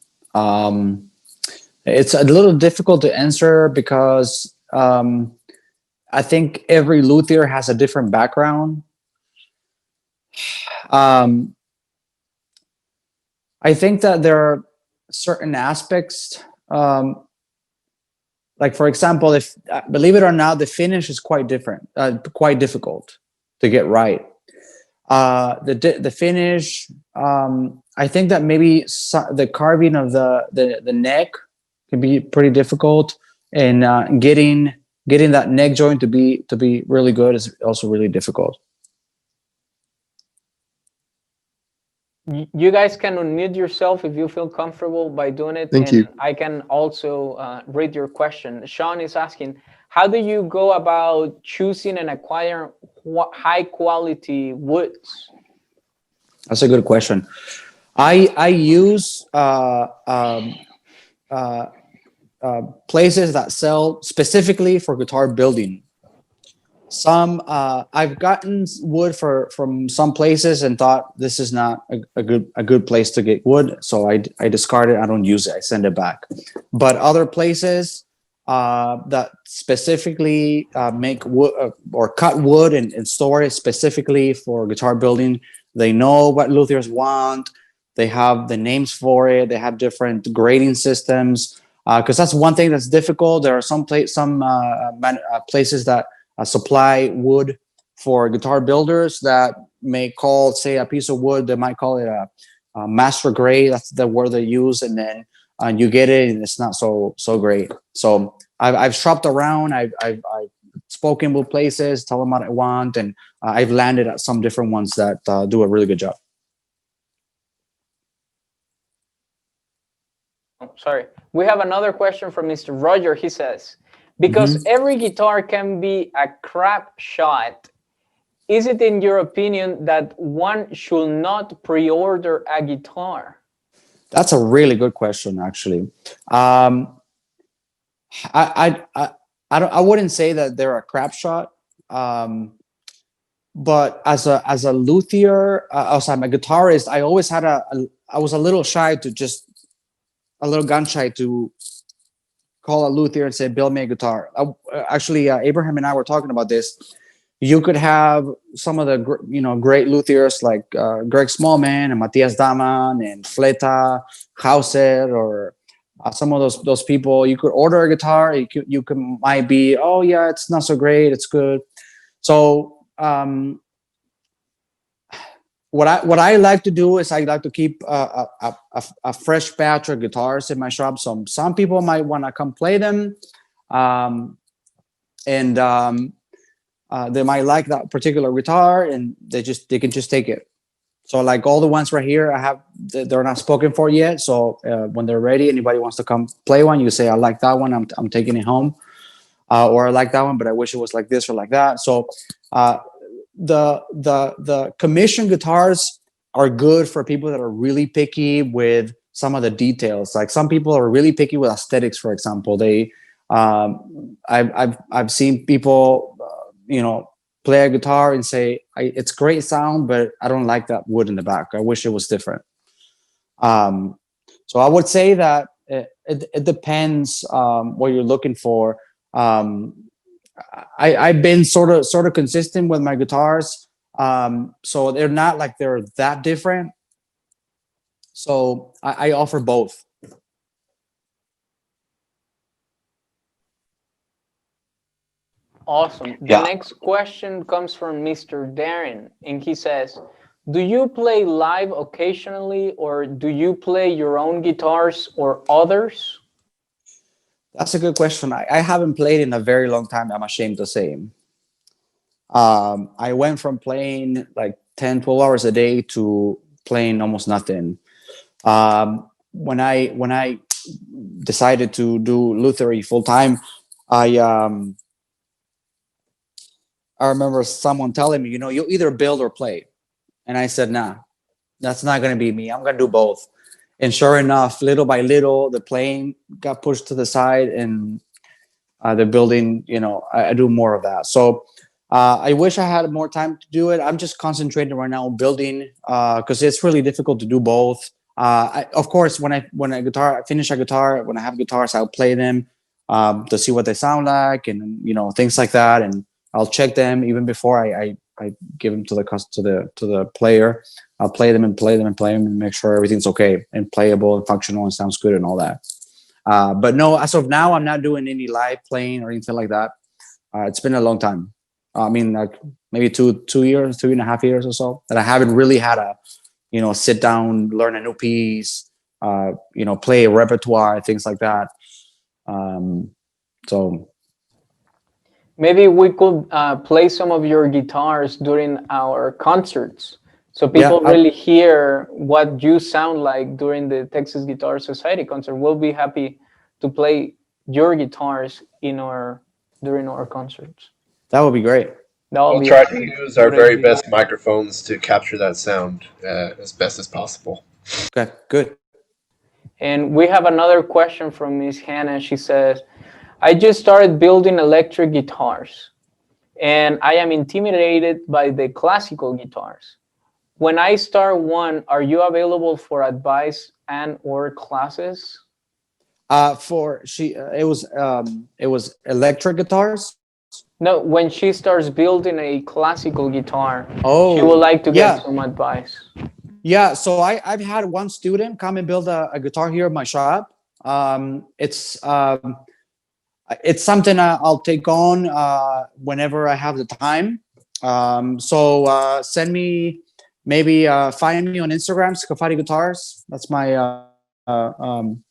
It's a little difficult to answer because I think every luthier has a different background. I think that there are certain aspects, like for example, if believe it or not, the finish is quite different, quite difficult to get right. The finish, I think that maybe the carving of the neck can be pretty difficult, and getting that neck joint to be really good is also really difficult. You guys can unmute yourself if you feel comfortable by doing it. Thank you. I can also read your question. Sean is asking, how do you go about choosing and acquiring high quality woods? That's a good question. I use places that sell specifically for guitar building. Some I've gotten wood from some places and thought this is not a good place to get wood, so I discard it. I don't use it. I send it back. But other places that specifically make wood or cut wood and store it specifically for guitar building, they know what luthiers want. They have the names for it. They have different grading systems, because that's one thing that's difficult. There are some places that supply wood for guitar builders that may call, say, a piece of wood, they might call it a master grade. That's the word they use, and then you get it and it's not so great. So I've shopped around. I've spoken with places, tell them what I want, and I've landed at some different ones that do a really good job. Oh, sorry. We have another question from Mr. Roger. He says, because every guitar can be a crap shot, is it in your opinion that one should not pre-order a guitar? That's a really good question, actually. I wouldn't say that they're a crap shot. but as a luthier, I'm a guitarist. I always had I was a little shy to just a little gun shy to call a luthier and say, build me a guitar. Actually, Abraham and I were talking about this. You could have some of the great luthiers like Greg Smallman and Matthias Daman and Fleta Hauser, or some of those people. You could order a guitar. You could might be, oh yeah, it's not so great, it's good. So what I like to do is I like to keep a fresh batch of guitars in my shop. Some people might want to come play them, and they might like that particular guitar, and they can just take it. So like all the ones right here, they're not spoken for yet. So when they're ready, anybody wants to come play one, you say, I like that one, I'm taking it home, or I like that one, but I wish it was like this or like that. So the commission guitars are good for people that are really picky with some of the details. Like some people are really picky with aesthetics, for example. I've seen people play a guitar and say, it's great sound, but I don't like that wood in the back, I wish it was different. So I would say that it depends what you're looking for. I've been sort of consistent with my guitars, so they're not like they're that different. So I offer both. Awesome. The next question comes from Mr. Darren, and he says, do you play live occasionally, or do you play your own guitars or others? That's a good question. I haven't played in a very long time, I'm ashamed to say. I went from playing like 10, 12 hours a day to playing almost nothing. When I decided to do luthery full time, I remember someone telling me, you either build or play. And I said, nah, that's not going to be me. I'm going to do both. And sure enough, little by little, the playing got pushed to the side, and the building, I do more of that. So I wish I had more time to do it. I'm just concentrating right now on building, because it's really difficult to do both. Of course, when I finish a guitar, when I have guitars, I'll play them to see what they sound like, and things like that. And I'll check them even before I give them to the player. I'll play them and play them and play them and make sure everything's okay and playable and functional and sounds good and all that. But no, as of now, I'm not doing any live playing or anything like that. It's been a long time. I mean, like maybe 2.5 years or so, that I haven't really had a, sit down, learn a new piece, play a repertoire, things like that. So maybe we could play some of your guitars during our concerts, so people really hear what you sound like during the Texas Guitar Society concert. We'll be happy to play your guitars during our concerts. That would be great. We'll try to use our very best microphones to capture that sound as best as possible. Okay, good. And we have another question from Miss Hannah. She says, I just started building electric guitars, and I am intimidated by the classical guitars. When I start one, are you available for advice and or classes? It was electric guitars. No, when she starts building a classical guitar, she Oh, would like to yeah. get some advice. Yeah, so I've had one student come and build a guitar here in my shop. It's something I'll take on whenever I have the time. So send me, maybe find me on Instagram, Scafati Guitars. That's my on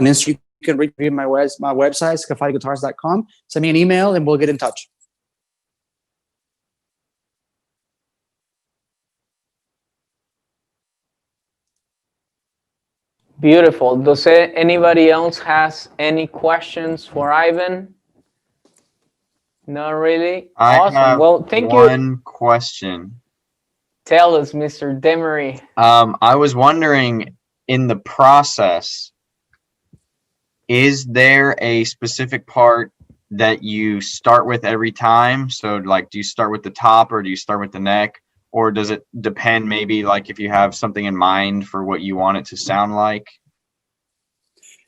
Instagram. You can reach me my website, scafatiguitars.com. Send me an email and we'll get in touch. Beautiful. Does anybody else has any questions for Ivan? Not really. Awesome. Have well, thank you. One question. Tell us, Mr. Demery. I was wondering, in the process, is there a specific part that you start with every time? So like, do you start with the top or do you start with the neck? Or does it depend, maybe like if you have something in mind for what you want it to sound like?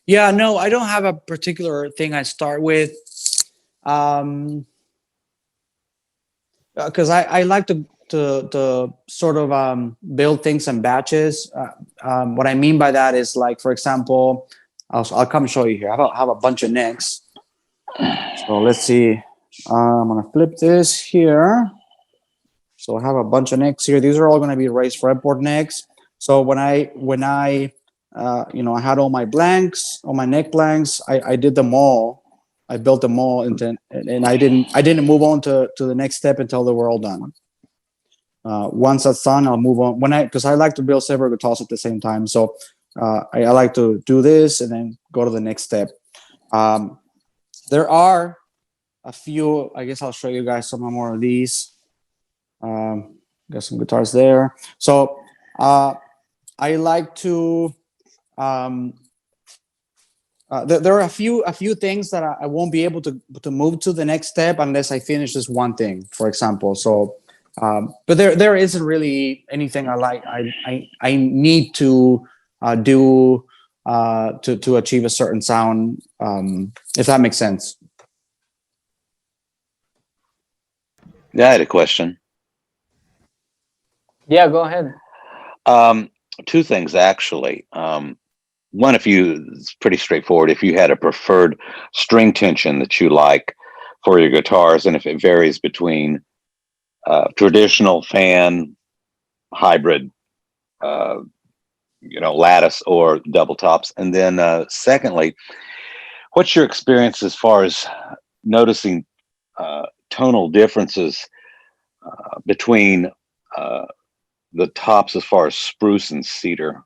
Yeah, no, I don't have a particular thing I start with. Because I like to sort of build things in batches. What I mean by that is, like, for example, I'll come show you here. I have a bunch of necks. So let's see. I'm gonna flip this here. So I have a bunch of necks here. These are all gonna be raised fretboard necks. So when I I had all my blanks, all my neck blanks. I did them all. I built them all, and I didn't move on to the next step until they were all done. Once that's done, I'll move on because I like to build several guitars at the same time. So I like to do this and then go to the next step. There are a few. I guess I'll show you guys some more of these. Got some guitars there. So I like to. There are a few things that I won't be able to move to the next step unless I finish this one thing, for example. So, but there isn't really anything I need to do to achieve a certain sound, if that makes sense. Yeah, I had a question. Yeah, go ahead. Two things actually. One, it's pretty straightforward. If you had a preferred string tension that you like for your guitars, and if it varies between traditional fan, hybrid, lattice or double tops. And then secondly, what's your experience as far as noticing tonal differences between the tops as far as spruce and cedar?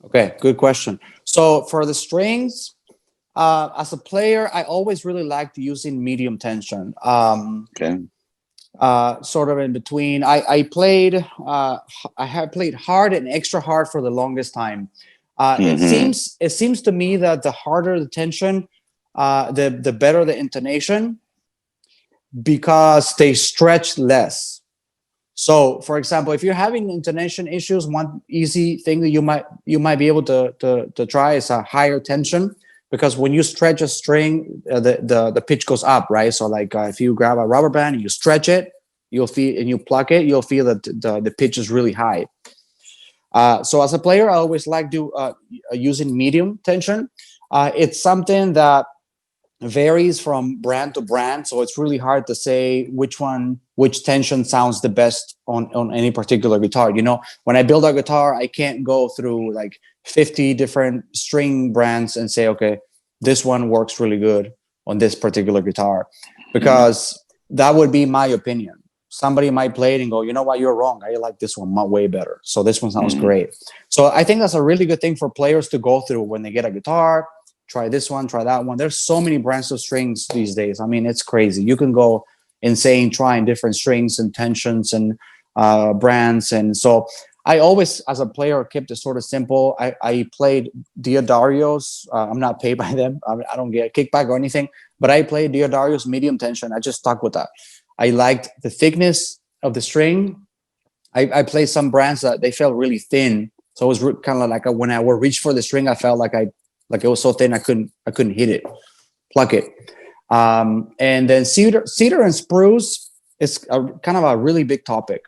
Okay, good question. So for the strings, as a player, I always really liked using medium tension. Okay. Sort of in between. I have played hard and extra hard for the longest time. It seems to me that the harder the tension, the better the intonation, because they stretch less. So, for example, if you're having intonation issues, one easy thing that you might be able to try is a higher tension, because when you stretch a string, the pitch goes up, right? So, like if you grab a rubber band and you stretch it, you'll feel, and you pluck it, you'll feel that the pitch is really high. So, as a player, I always like using medium tension. It's something that varies from brand to brand, so it's really hard to say which tension sounds the best on any particular guitar. When I build a guitar, I can't go through like 50 different string brands and say, okay, this one works really good on this particular guitar, because that would be my opinion. Somebody might play it and go, you know what, you're wrong, I like this one way better, so this one sounds great. So I think that's a really good thing for players to go through when they get a guitar. Try this one, try that one. There's so many brands of strings these days. I mean, it's crazy. You can go insane trying different strings and tensions and brands. And so I always, as a player, kept it sort of simple. I played Diodarios. I'm not paid by them. I don't get a kickback or anything, but I played Diodarios medium tension. I just stuck with that. I liked the thickness of the string. I played some brands that they felt really thin. So it was kind of like when I would reach for the string, I felt like it was so thin I couldn't hit it, pluck it. And then cedar and spruce is kind of a really big topic.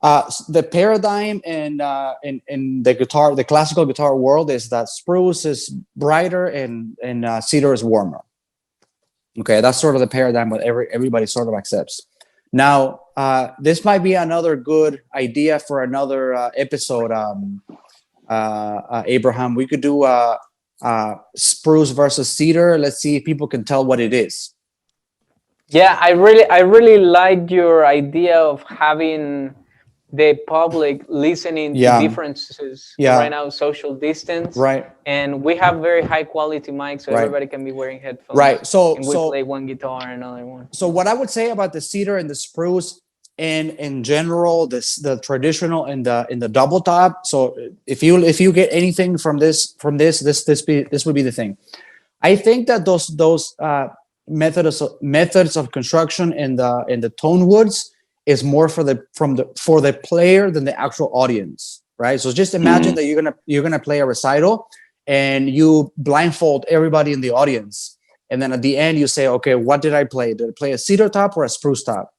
The paradigm in the classical guitar world is that spruce is brighter and cedar is warmer. Okay, that's sort of the paradigm that everybody sort of accepts. Now, this might be another good idea for another episode. Abraham, we could do spruce versus cedar. Let's see if people can tell what it is. Yeah, I really liked your idea of having the public listening to differences right now, social distance, right? And we have very high quality mics, so everybody can be wearing headphones, right? So and we play one guitar and another one. So what I would say about the cedar and the spruce, and in general, the traditional and the double top. So if you get anything from this would be the thing. I think that those methods of construction in the tone woods is more for the player than the actual audience, right? So just imagine that you're gonna play a recital, and you blindfold everybody in the audience, and then at the end you say, okay, what did I play? Did I play a cedar top or a spruce top?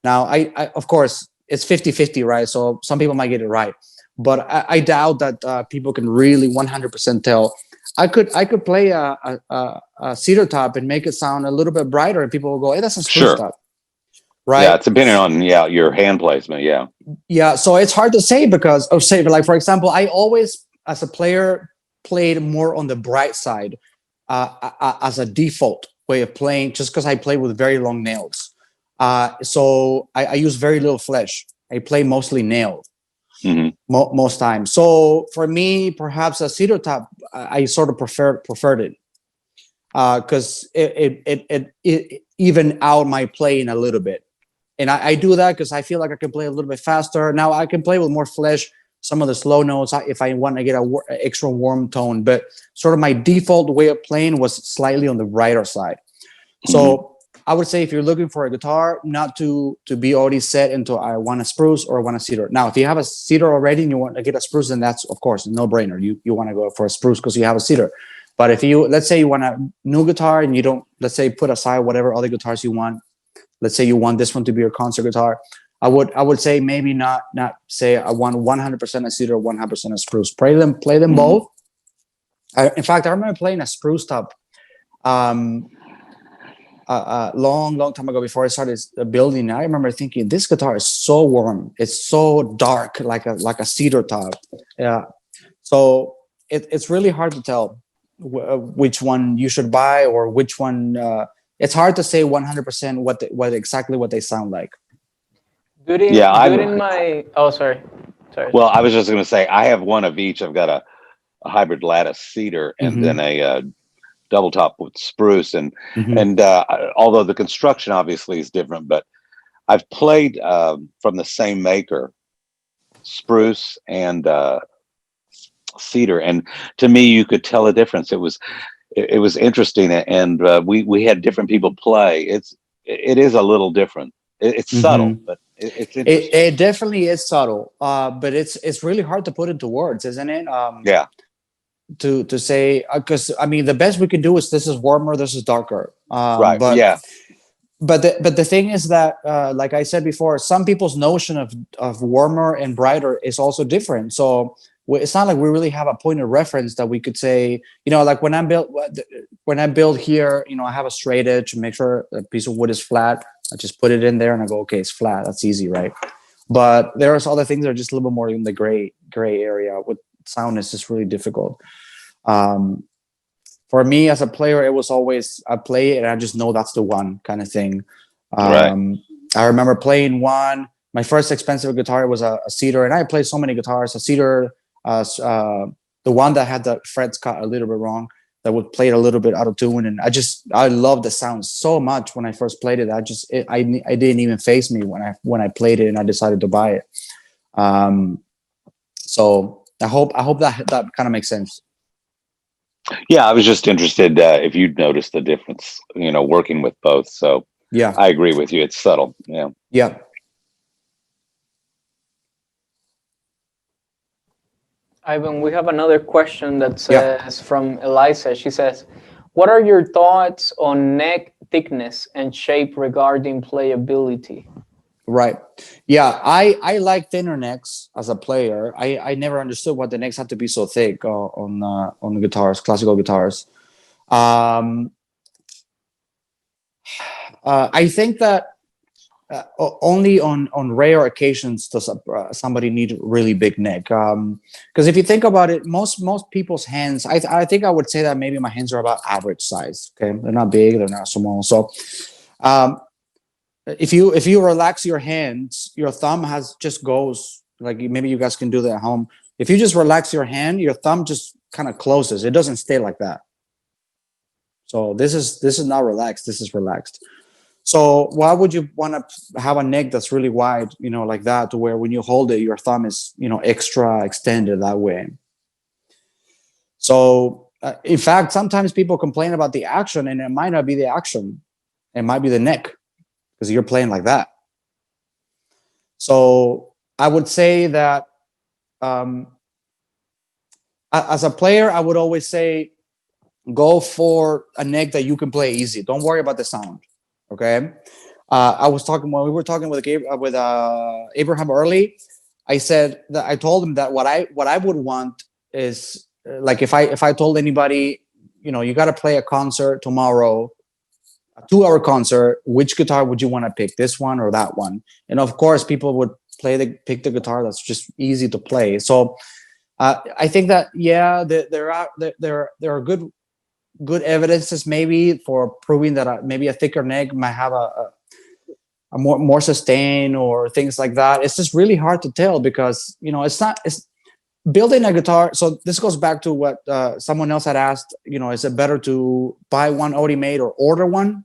Now, I of course it's 50-50, right? So some people might get it right, but I doubt that people can really 100% tell. I could play a cedar top and make it sound a little bit brighter, and people will go, "Hey, that's a spruce Sure. top," right? Yeah, it's depending on your hand placement. Yeah. Yeah, so it's hard to say because, like for example, I always, as a player, played more on the bright side as a default way of playing, just because I play with very long nails. So I use very little flesh. I play mostly nail most times. So for me, perhaps a cedar top, I sort of preferred it because it even out my playing a little bit. And I do that because I feel like I can play a little bit faster. Now I can play with more flesh, some of the slow notes if I want to get an extra warm tone. But sort of my default way of playing was slightly on the brighter side. So I would say if you're looking for a guitar, not to be already set into I want a spruce or I want a cedar. Now, if you have a cedar already and you want to get a spruce, then that's of course a no-brainer. You want to go for a spruce because you have a cedar. But if let's say you want a new guitar and you don't, let's say put aside whatever other guitars you want. Let's say you want this one to be your concert guitar. I would say maybe not say I want 100% a cedar, 100% a spruce. Play them both. In fact, I remember playing a spruce top a long time ago before I started building. I remember thinking this guitar is so warm. It's so dark, like a cedar top. Yeah. So it's really hard to tell which one you should buy or which one. It's hard to say 100% what exactly what they sound like. During my sorry. Well, I was just going to say I have one of each. I've got a hybrid lattice cedar and then a double top with spruce, and although the construction obviously is different, but I've played from the same maker, spruce and cedar, and to me you could tell a difference. It was interesting, and we had different people play. It is a little different. It's subtle, but it's interesting. It definitely is subtle, but it's really hard to put into words, isn't it? Yeah. To say, because I mean the best we can do is this is warmer, this is darker. Right. But yeah. But the thing is that, like I said before, some people's notion of warmer and brighter is also different. So it's not like we really have a point of reference that we could say, like when I build here, I have a straight edge and make sure a piece of wood is flat. I just put it in there and I go, okay, it's flat. That's easy, right? But there are other things that are just a little bit more in the gray area. With sound, is just really difficult. For me as a player, it was always I play it and I just know that's the one kind of thing. Right. I remember playing one. My first expensive guitar was a cedar, and I played so many guitars. A cedar, the one that had the frets cut a little bit wrong, that would play it a little bit out of tune, and I loved the sound so much when I first played it. I didn't even faze me when I played it, and I decided to buy it. So I hope that kind of makes sense. Yeah, I was just interested if you'd noticed the difference, working with both. So yeah, I agree with you. It's subtle. Yeah. Yeah. Ivan, we have another question that says from Eliza. She says, what are your thoughts on neck thickness and shape regarding playability? Right. Yeah, I like thinner necks as a player. I never understood why the necks had to be so thick on guitars, classical guitars. I think that only on rare occasions does somebody need really big neck. Because if you think about it, most people's hands, I think I would say that maybe my hands are about average size. Okay, they're not big, they're not small. So, if you relax your hands, your thumb just goes like, maybe you guys can do that at home. If you just relax your hand, your thumb just kind of closes. It doesn't stay like that. So this is not relaxed. This is relaxed. So why would you want to have a neck that's really wide, like that, to where when you hold it, your thumb is, extra extended that way? So In fact, sometimes people complain about the action, and it might not be the action. It might be the neck, because you're playing like that. So I would say that as a player, I would always say go for a neck that you can play easy. Don't worry about the sound. Okay. I was talking when we were talking with Abraham early. I said that I told him that what I would want is like if I told anybody, you got to play a concert tomorrow, a 2-hour concert, which guitar would you want to pick, this one or that one? And of course, people would pick the guitar that's just easy to play. So I think that there are good evidences maybe for proving that maybe a thicker neck might have a more sustain or things like that. It's just really hard to tell because it's building a guitar. So this goes back to what someone else had asked. Is it better to buy one already made or order one?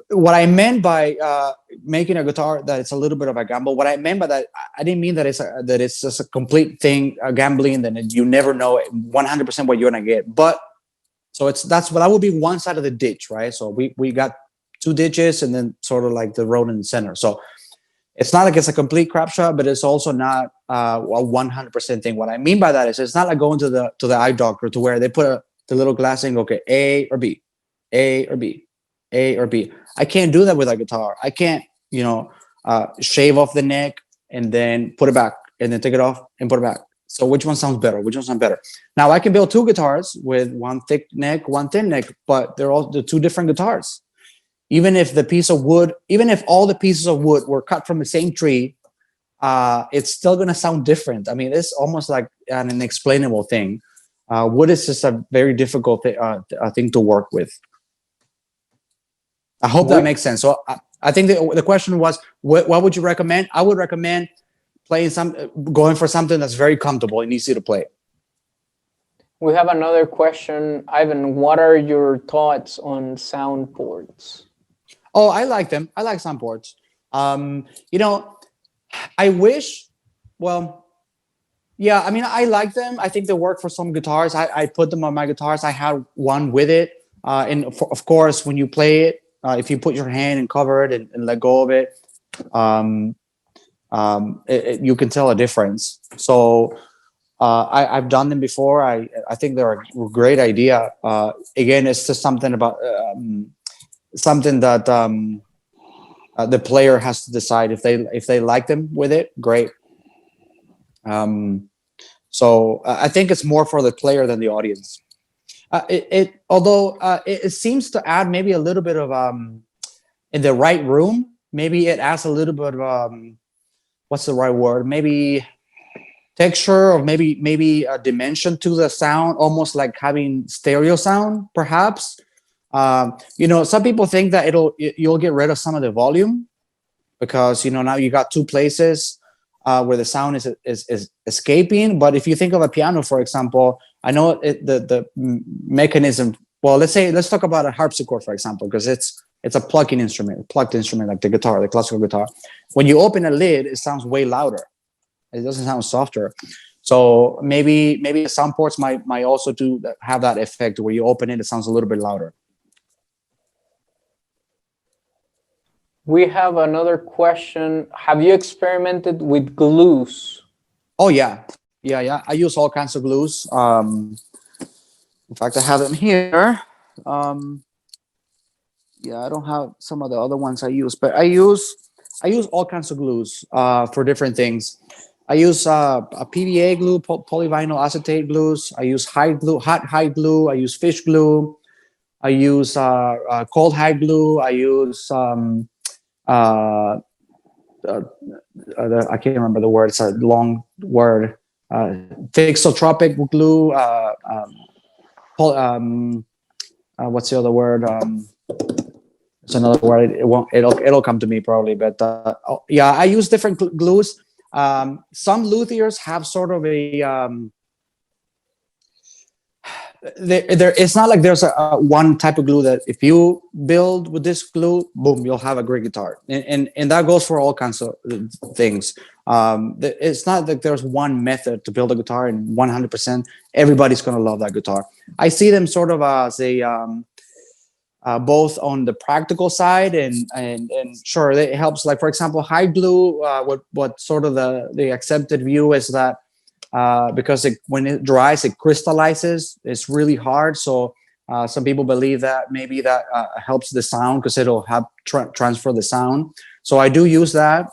What I meant by making a guitar that it's a little bit of a gamble. What I meant by that, I didn't mean that it's just a complete thing, gambling. That you never know 100% what you're gonna get. But so that would be one side of the ditch, right? So we got 2 ditches and then sort of like the road in the center. So it's not like it's a complete crap shot, but it's also not a 100% thing. What I mean by that is it's not like going to the eye doctor to where they put the little glass and go, okay, A or B, A or B, A or B. I can't do that with a guitar. I can't, shave off the neck and then put it back and then take it off and put it back. So which one sounds better? Which one sounds better? Now I can build 2 guitars with one thick neck, one thin neck, but they're all the 2 different guitars. Even if all the pieces of wood were cut from the same tree, it's still going to sound different. I mean, it's almost like an inexplainable thing. Wood is just a very difficult thing to work with. I hope that makes sense. So I think the question was, what would you recommend? I would recommend going for something that's very comfortable and easy to play. We have another question. Ivan, what are your thoughts on sound ports? Oh, I like them. I like sound ports. I wish, I like them. I think they work for some guitars. I put them on my guitars. I had one with it. And of course, when you play it, if you put your hand and cover it and let go of it, you can tell a difference. So I've done them before. I think they're a great idea. Again, it's just something about something that the player has to decide if they like them with it. Great. So I think it's more for the player than the audience. Although it seems to add maybe a little bit of in the right room. Maybe it adds a little bit of what's the right word? Maybe texture or maybe a dimension to the sound, almost like having stereo sound, perhaps. Some people think that you'll get rid of some of the volume because now you got 2 places where the sound is escaping. But if you think of a piano, for example, I know the mechanism. Well, let's talk about a harpsichord, for example, because it's a plugged instrument like the guitar, the classical guitar. When you open a lid, it sounds way louder. It doesn't sound softer. So maybe the sound ports might also have that effect where you open it, it sounds a little bit louder. We have another question. Have you experimented with glues? Oh, yeah. I use all kinds of glues. In fact, I have them here. I don't have some of the other ones I use, but I use all kinds of glues for different things. I use a PVA glue, polyvinyl acetate glues. I use hide glue. I use fish glue. I use cold hide glue. I use I can't remember the word. It's a long word. Thixotropic glue. What's the other word? It's another word. It'll come to me probably. But I use different glues. Some luthiers have sort of a it's not like there's a one type of glue that if you build with this glue, boom, you'll have a great guitar. And that goes for all kinds of things. It's not that there's one method to build a guitar and 100% everybody's going to love that guitar. I see them sort of as a both on the practical side and sure it helps. Like for example, hide glue. What sort of the accepted view is that because when it dries, it crystallizes. It's really hard. So some people believe that maybe that helps the sound because it'll help transfer the sound. So I do use that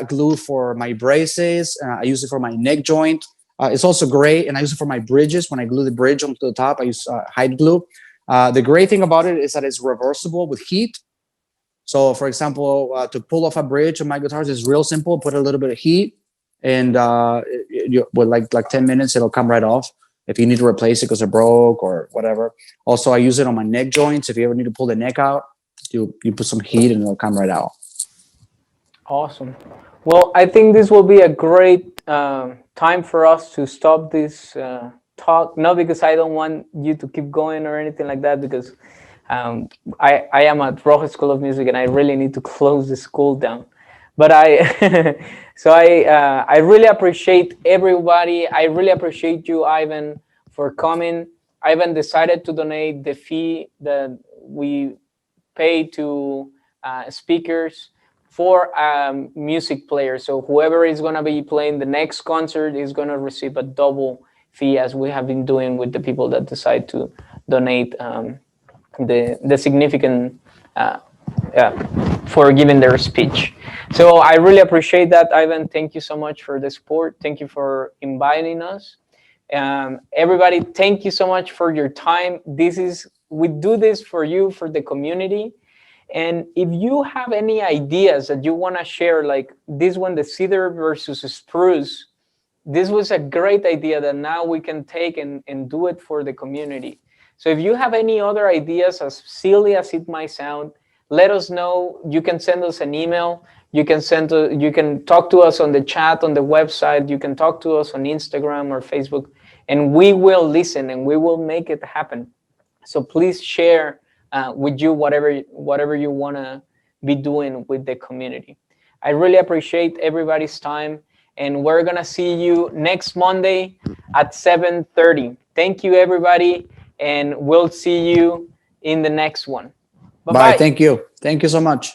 glue for my braces. I use it for my neck joint. It's also great, and I use it for my bridges. When I glue the bridge onto the top, I use hide glue. The great thing about it is that it's reversible with heat. So, for example, to pull off a bridge on my guitars is real simple. Put a little bit of heat, and with like 10 minutes, it'll come right off. If you need to replace it because it broke or whatever. Also, I use it on my neck joints. If you ever need to pull the neck out, you put some heat and it'll come right out. Awesome. Well, I think this will be a great time for us to stop this talk. Not because I don't want you to keep going or anything like that, because I am at Rojas School of Music and I really need to close the school down. But I really appreciate everybody. I really appreciate you, Ivan, for coming. Ivan decided to donate the fee that we pay to speakers for music players. So whoever is going to be playing the next concert is going to receive a double fee, as we have been doing with the people that decide to donate the significant for giving their speech. So I really appreciate that, Ivan. Thank you so much for the support. Thank you for inviting us. Everybody, thank you so much for your time. We do this for you, for the community. And if you have any ideas that you want to share, like this one, the cedar versus spruce, this was a great idea that now we can take and do it for the community. So if you have any other ideas, as silly as it might sound, let us know. You can send us an email. You can talk to us on the chat on the website. You can talk to us on Instagram or Facebook, and we will listen and we will make it happen. So please share with you whatever you want to be doing with the community. I really appreciate everybody's time, and we're gonna see you next Monday at 7:30. Thank you, everybody, and we'll see you in the next one. Bye-bye. Bye. Thank you so much.